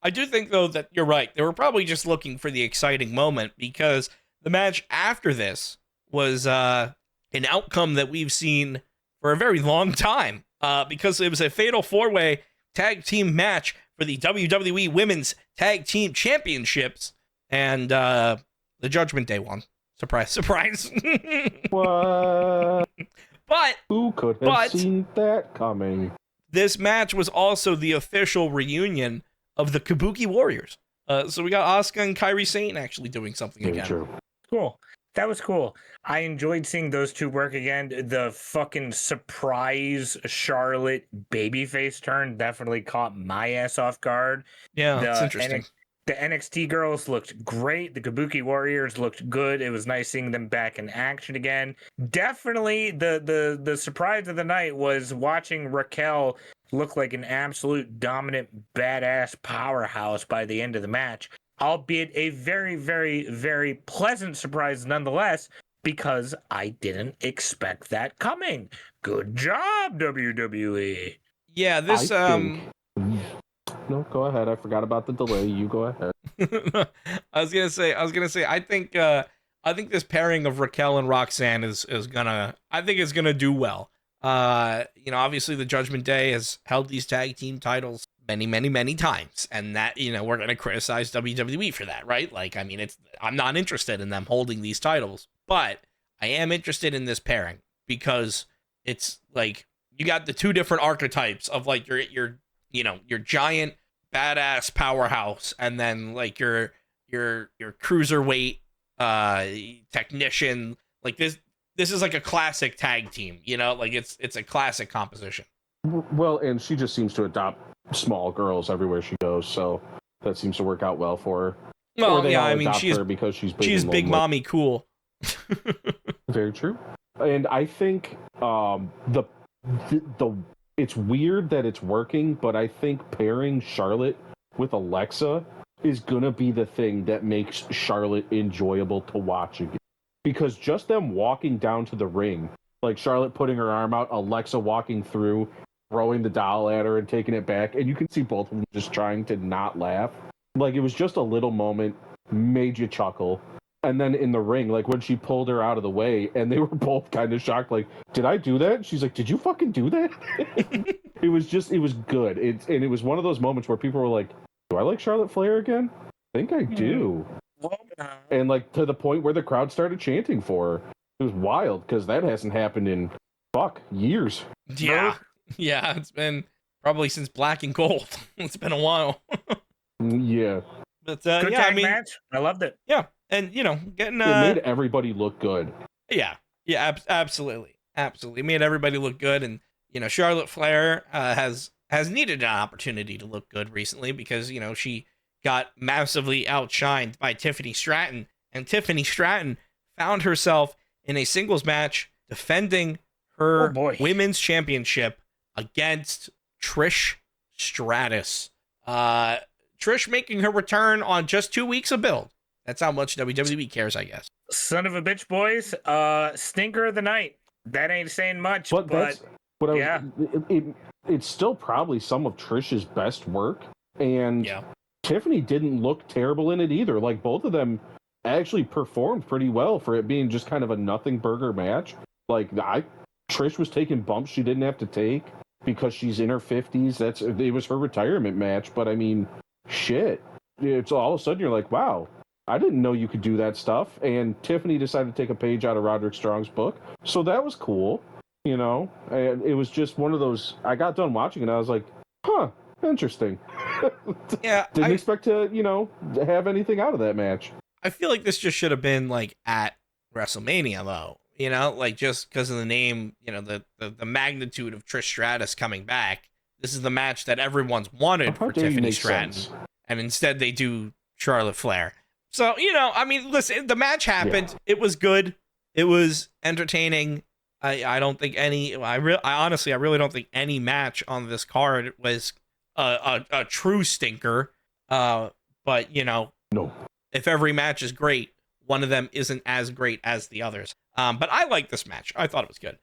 I do think, though, that you're right. They were probably just looking for the exciting moment because the match after this was an outcome that we've seen for a very long time because it was a fatal four-way tag team match for the WWE Women's Tag Team Championships, and the Judgment Day won. Surprise, surprise. What? But who could have seen that coming? This match was also the official reunion of the Kabuki Warriors. So we got Asuka and Kairi Sane actually doing something again. True. Cool. That was cool. I enjoyed seeing those two work again. The fucking surprise Charlotte babyface turn definitely caught my ass off guard. Yeah, that's interesting. The NXT girls looked great. The Kabuki Warriors looked good. It was nice seeing them back in action again. Definitely the surprise of the night was watching Raquel look like an absolute dominant badass powerhouse by the end of the match. Albeit a very, very, very pleasant surprise nonetheless, because I didn't expect that coming. Good job, WWE. Yeah, this No, go ahead. I forgot about the delay. You go ahead. I was gonna say. I think this pairing of Raquel and Roxanne is gonna do well. Obviously the Judgment Day has held these tag team titles many times, and that we're gonna criticize WWE for that, right? Like, I mean, I'm not interested in them holding these titles, but I am interested in this pairing because it's like you got the two different archetypes of like your giant badass powerhouse, and then like your cruiserweight technician. Like this is like a classic tag team, like it's a classic composition. Well, and she just seems to adopt small girls everywhere she goes, so that seems to work out well for her. Well, yeah, I mean, she's because she's big mommy cool. Very true. And I think the it's weird that it's working, but I think pairing Charlotte with Alexa is gonna be the thing that makes Charlotte enjoyable to watch again. Because just them walking down to the ring, like Charlotte putting her arm out, Alexa walking through, throwing the doll at her and taking it back, and you can see both of them just trying to not laugh. Like, it was just a little moment, made you chuckle. And then in the ring, like when she pulled her out of the way, and they were both kind of shocked, like, did I do that? And she's like, did you fucking do that? It was good. And it was one of those moments where people were like, do I like Charlotte Flair again? I think I do. And like to the point where the crowd started chanting for her. It was wild because that hasn't happened in years. Yeah. Yeah, it's been probably since Black and Gold. It's been a while. Yeah. But good tag match. I loved it. Yeah. And getting it made everybody look good. Yeah. Yeah, absolutely. Absolutely. It made everybody look good, and Charlotte Flair has needed an opportunity to look good recently because she got massively outshined by Tiffany Stratton, and Tiffany Stratton found herself in a singles match defending her women's championship against Trish Stratus. Trish making her return on just 2 weeks of build. That's how much WWE cares, I guess. Son of a bitch, boys. Stinker of the night. That ain't saying much, but that's what I was. yeah. It's still probably some of Trish's best work, and Yeah. Tiffany didn't look terrible in it either. Like, both of them actually performed pretty well for it being just kind of a nothing burger match. Like, Trish was taking bumps she didn't have to take because she's in her 50s. It was her retirement match, but I mean, shit. It's all of a sudden you're like, wow, I didn't know you could do that stuff. And Tiffany decided to take a page out of Roderick Strong's book. So that was cool, you know? And it was just one of those, I got done watching it, and I was like, huh, interesting. Yeah. Didn't expect to, have anything out of that match. I feel like this just should have been like at WrestleMania, though. Like just because of the name, the magnitude of Trish Stratus coming back. This is the match that everyone's wanted for Tiffany Stratton. Sense. And instead they do Charlotte Flair. So, listen, the match happened. Yeah. It was good. It was entertaining. I don't think I really don't think any match on this card was a true stinker. But, no. If every match is great, one of them isn't as great as the others. But I like this match. I thought it was good.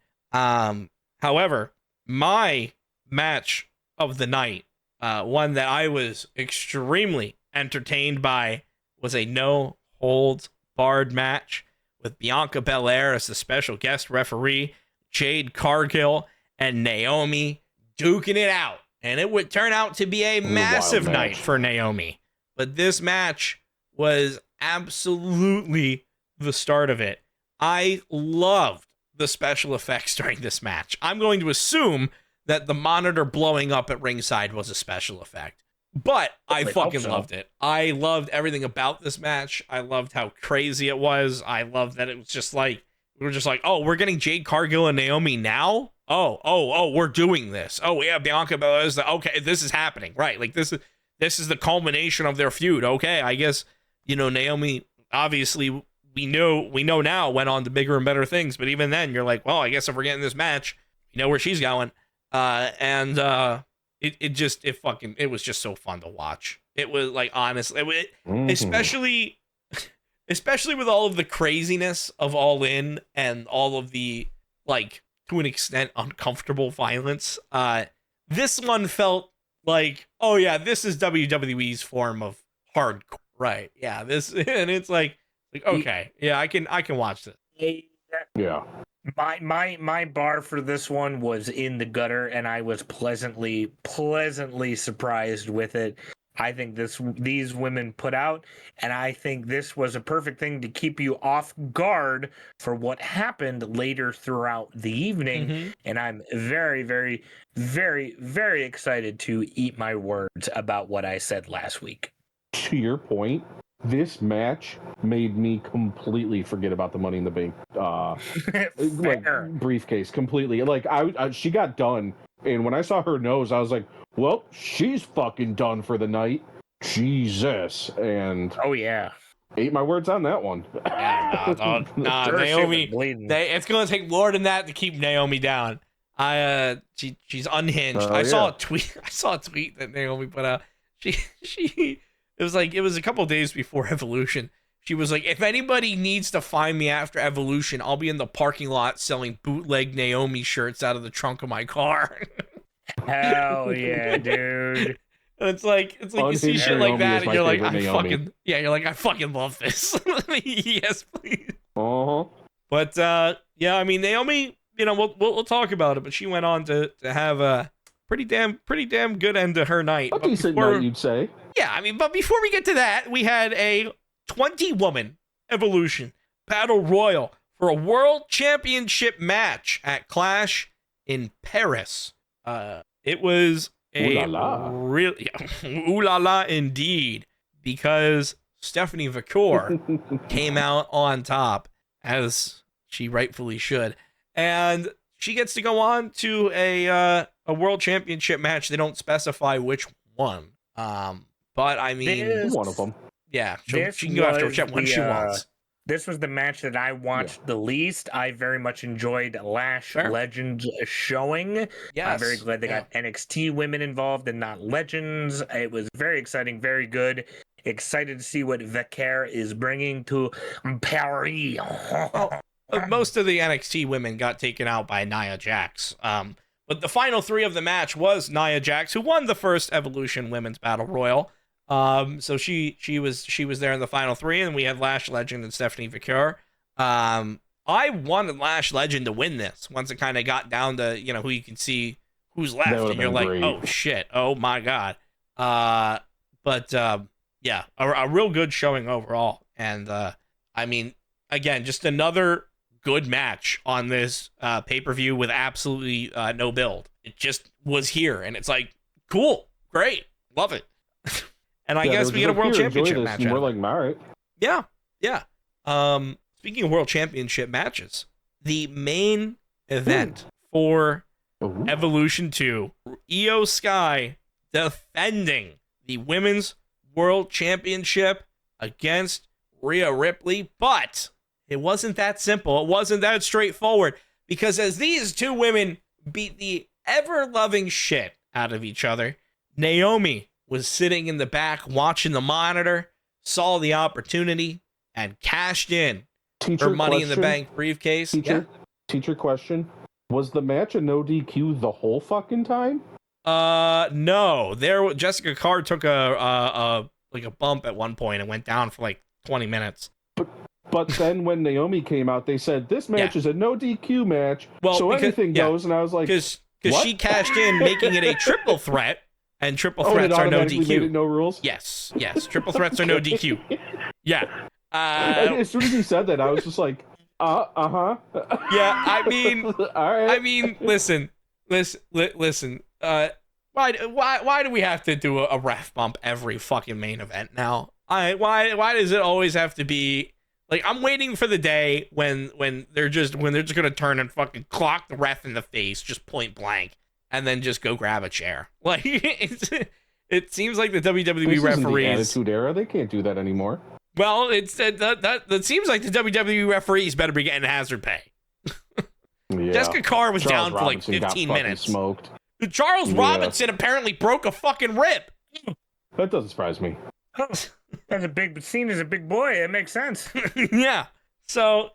However, my match of the night, one that I was extremely entertained by, was a no-holds-barred match with Bianca Belair as the special guest referee, Jade Cargill and Naomi duking it out. And it would turn out to be a massive night for Naomi. But this match was absolutely the start of it. I loved the special effects during this match. I'm going to assume that the monitor blowing up at ringside was a special effect. But I fucking loved it. I loved everything about this match. I loved how crazy it was. I loved that it was just like, we were just like, oh, we're getting Jade Cargill and Naomi now? Oh, we're doing this. Oh, yeah, Bianca Belair is okay, this is happening. Right, like this is the culmination of their feud. Okay, I guess, Naomi, obviously, we know now went on to bigger and better things, but even then, you're like, well, I guess if we're getting this match, you know where she's going. It was just so fun to watch. It was like, honestly, especially with all of the craziness of All In and all of the, like, to an extent, uncomfortable violence. This one felt like, oh yeah, this is WWE's form of hardcore, right? Yeah, and it's like okay, yeah, I can watch this. Yeah. My bar for this one was in the gutter, and I was pleasantly surprised with it. I think these women put out, and I think this was a perfect thing to keep you off guard for what happened later throughout the evening. Mm-hmm. And I'm very, very, very, very excited to eat my words about what I said last week. To your point, this match made me completely forget about the Money in the Bank briefcase completely. Like she got done, and when I saw her nose, I was like, well, she's fucking done for the night. Jesus. And oh yeah, ate my words on that one. Yeah, Naomi, it's gonna take more than that to keep Naomi down. She's unhinged. I saw a tweet that Naomi put out. It was a couple of days before Evolution. She was like, if anybody needs to find me after Evolution, I'll be in the parking lot selling bootleg Naomi shirts out of the trunk of my car. Hell yeah, dude. And it's like you see shit like that, and you're like, I fucking love this. Yes, please. Uh-huh. But yeah, Naomi, we'll talk about it, but she went on to have a pretty damn good end to her night. A decent night, you'd say. Yeah, but before we get to that, we had a 20-woman Evolution Battle Royal for a World Championship match at Clash in Paris. It was a really ooh la la indeed, because Stephanie Vacour came out on top, as she rightfully should, and she gets to go on to a World Championship match. They don't specify which one. But one of them. Yeah, she can go after whichever one she wants. This was the match that I watched the least. I very much enjoyed Lash Fair. Legends showing. Yes. I'm very glad they got NXT women involved and not Legends. It was very exciting, very good. Excited to see what Vicaire is bringing to Paris. Most of the NXT women got taken out by Nia Jax. But the final three of the match was Nia Jax, who won the first Evolution Women's Battle Royal. So she was there in the final three, and we had Lash Legend and Stephanie Vicaire. I wanted Lash Legend to win this once it kind of got down to, who you can see who's left, and you're like, great. Oh shit, oh my god. But yeah, a real good showing overall, and I mean, again, just another good match on this pay-per-view with absolutely no build. It just was here, and it's like, cool, great, love it. And I guess we get a world championship match. We're like, all right. Yeah. Speaking of world championship matches, the main event for Evolution 2, Io Sky defending the women's world championship against Rhea Ripley, but it wasn't that simple. It wasn't that straightforward, because as these two women beat the ever-loving shit out of each other, Naomi was sitting in the back watching the monitor, saw the opportunity, and cashed in her Money in the Bank briefcase. Teacher question. Was the match a no DQ the whole fucking time? No. Jessica Carr took a bump at one point and went down for like 20 minutes. But then when Naomi came out, they said this match is a no DQ match, so anything goes. And I was like, because she cashed in, making it a triple threat. And triple threats are no DQ. Made it no rules? Yes. Triple threats are no DQ. Yeah. As soon as he said that, I was just like, Yeah, I mean, all right. I mean, listen. Why do we have to do a ref bump every fucking main event now? Why does it always have to be like, I'm waiting for the day when they're just gonna turn and fucking clock the ref in the face, just point blank, and then just go grab a chair. Like, it seems like the WWE referees. The Attitude Era, they can't do that anymore. Well, that seems like the WWE referees better be getting hazard pay. Yeah. Jessica Carr was Charles down Robinson for like 15 minutes. Smoked. Charles Robinson apparently broke a fucking rib. That doesn't surprise me. That's seen as a big boy. It makes sense. Yeah. So,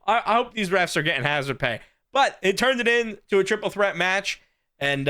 I hope these refs are getting hazard pay. But it turned it into a triple threat match. And,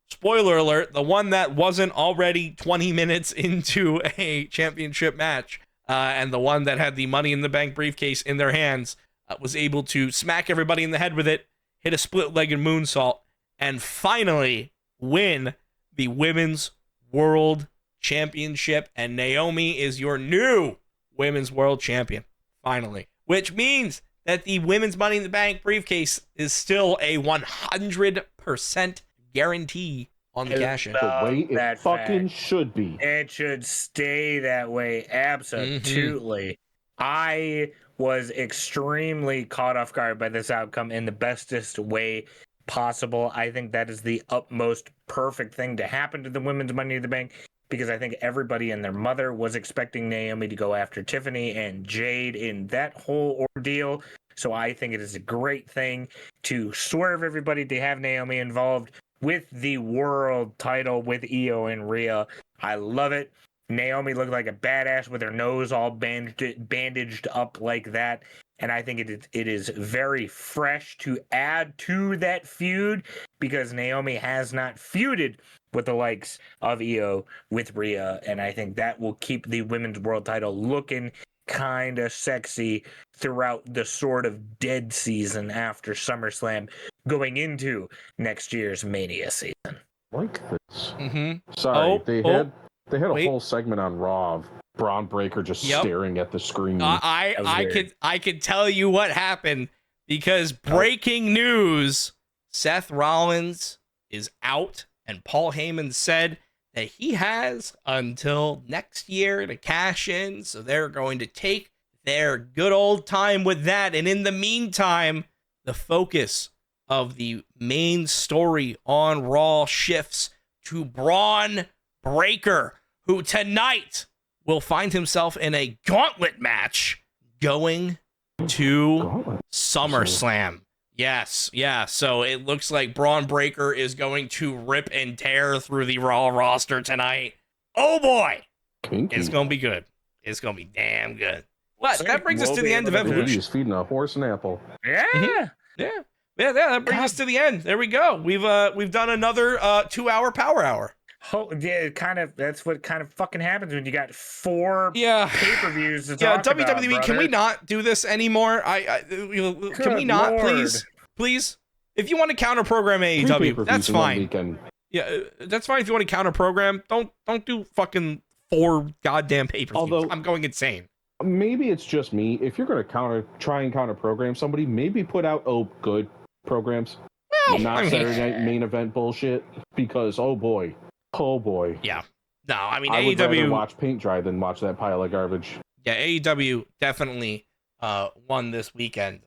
spoiler alert, the one that wasn't already 20 minutes into a championship match, and the one that had the Money in the Bank briefcase in their hands, was able to smack everybody in the head with it, hit a split-legged moonsault, and finally win the Women's World Championship. And Naomi is your new Women's World Champion, finally. Which means that the Women's Money in the Bank briefcase is still a 100% guarantee on the cash-in. The way it fucking should be. It should stay that way. Absolutely. I was extremely caught off guard by this outcome in the bestest way possible. I think that is the utmost perfect thing to happen to the Women's Money in the Bank, because I think everybody and their mother was expecting Naomi to go after Tiffany and Jade in that whole ordeal. So I think it is a great thing to swerve everybody to have Naomi involved with the world title with Io and Rhea. I love it. Naomi looked like a badass with her nose all bandaged up like that. And I think it is very fresh to add to that feud, because Naomi has not feuded with the likes of Io with Rhea. And I think that will keep the women's world title looking kind of sexy throughout the sort of dead season after SummerSlam going into next year's Mania season. Like this. Mm-hmm. Sorry, they had a whole segment on Raw of Braun Breaker just staring at the screen. I could tell you what happened, because breaking news: Seth Rollins is out, and Paul Heyman said that he has until next year to cash in, so they're going to take their good old time with that. And in the meantime, the focus of the main story on Raw shifts to Braun Breaker, who tonight will find himself in a gauntlet match going to Gauntlet. SummerSlam. Yes, yeah. So it looks like Braun Breaker is going to rip and tear through the Raw roster tonight. Oh boy, Kinky. it's gonna be good. It's gonna be damn good. But Sick. that brings us We'll to be the end of able to do it. Evolution. He's feeding a horse an apple. Yeah. Yeah. That brings us to the end. There we go. We've done another 2-hour power hour. Oh, yeah, that's what kind of fucking happens when you got 4 Yeah. pay-per-views to Yeah, talk about, WWE, can we not do this anymore? Can we Good not, Lord. please? If you want to counter program 3 AEW, pay-per-views that's in one fine. weekend. Yeah, that's fine if you want to counter program. Don't do fucking 4 goddamn pay-per-views. Although- I'm going insane. Maybe it's just me. If you're going to try and counter program somebody, maybe put out good programs, Well, not I mean, Saturday night main event bullshit. Because oh boy, yeah. No, I mean I would rather AEW. watch paint dry than watch that pile of garbage. Yeah, AEW definitely won this weekend.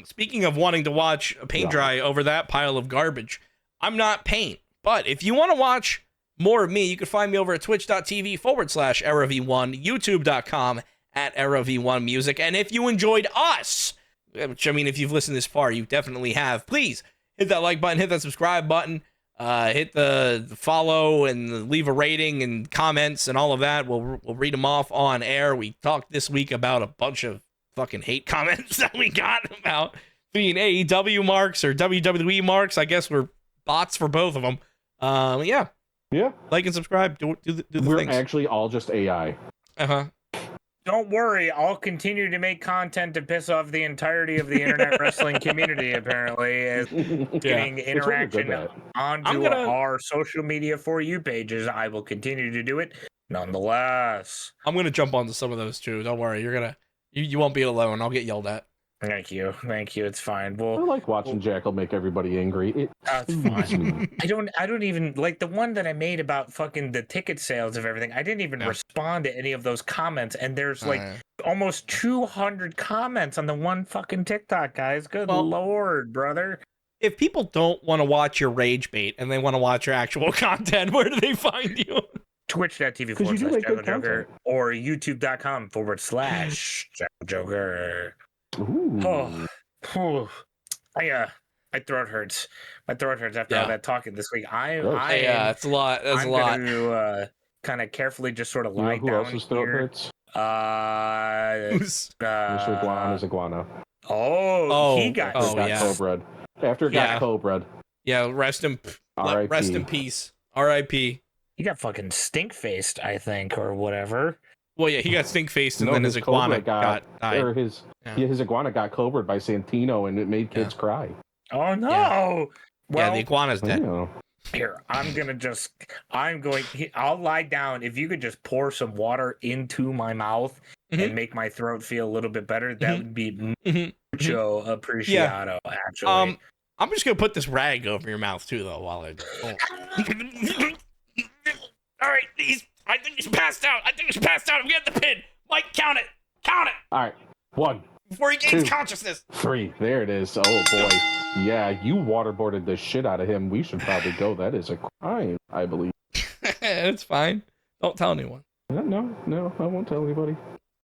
Speaking of wanting to watch paint dry over that pile of garbage, I'm not paint, but if you want to watch more of me, you can find me over at twitch.tv/EraV1, youtube.com/EraV1music. And if you enjoyed us, which I mean, if you've listened this far, you definitely have, please hit that like button, hit that subscribe button, hit the follow and leave a rating and comments and all of that. We'll read them off on air. We talked this week about a bunch of fucking hate comments that we got about being AEW marks or WWE marks. I guess we're bots for both of them. Yeah. Like and subscribe. Do the We're things. actually all just AI. Don't worry, I'll continue to make content to piss off the entirety of the internet wrestling community, apparently, as getting It's what we're good interaction at. onto our social media For You pages. I will continue to do it nonetheless. I'm gonna jump onto some of those too. Don't worry. You won't be alone. I'll get yelled at. Thank you. It's fine. I Well, like watching Jackal make everybody angry. that's fine. I don't even like the one that I made about fucking the ticket sales of everything. I didn't even respond to any of those comments, and there's like almost 200 comments on the one fucking TikTok, guys. Good Lord, brother. If people don't want to watch your rage bait and they want to watch your actual content, where do they find you? Twitch.tv/JackalJoker or YouTube.com/JackalJoker. Ooh. Oh, my throat hurts. My throat hurts after all that talking this week. It's a lot. That's a lot. I'm going to kind of carefully just sort of lie who down else's throat here. hurts? Who's- Mr. Iguana's iguana. He got Cobra'd. After it got Cobra'd. Yeah, rest in peace. R.I.P. He got fucking stink faced, I think, or whatever. Well, yeah, he got stink faced, and then his iguana died. Or his iguana got cobra'd by Santino, and it made kids cry. Oh no! Yeah. Well, the iguana's dead. Here, I'll lie down. If you could just pour some water into my mouth and make my throat feel a little bit better, that would be mucho appreciado, actually. I'm just gonna put this rag over your mouth too, though, while I do. All right, I think he's passed out. I'm getting the pin. Mike, count it. All right, 1, before he gains 2, consciousness. 3. There it is. Oh boy. Yeah, you waterboarded the shit out of him. We should probably go. That is a crime, I believe. It's fine. Don't tell anyone. No, I won't tell anybody.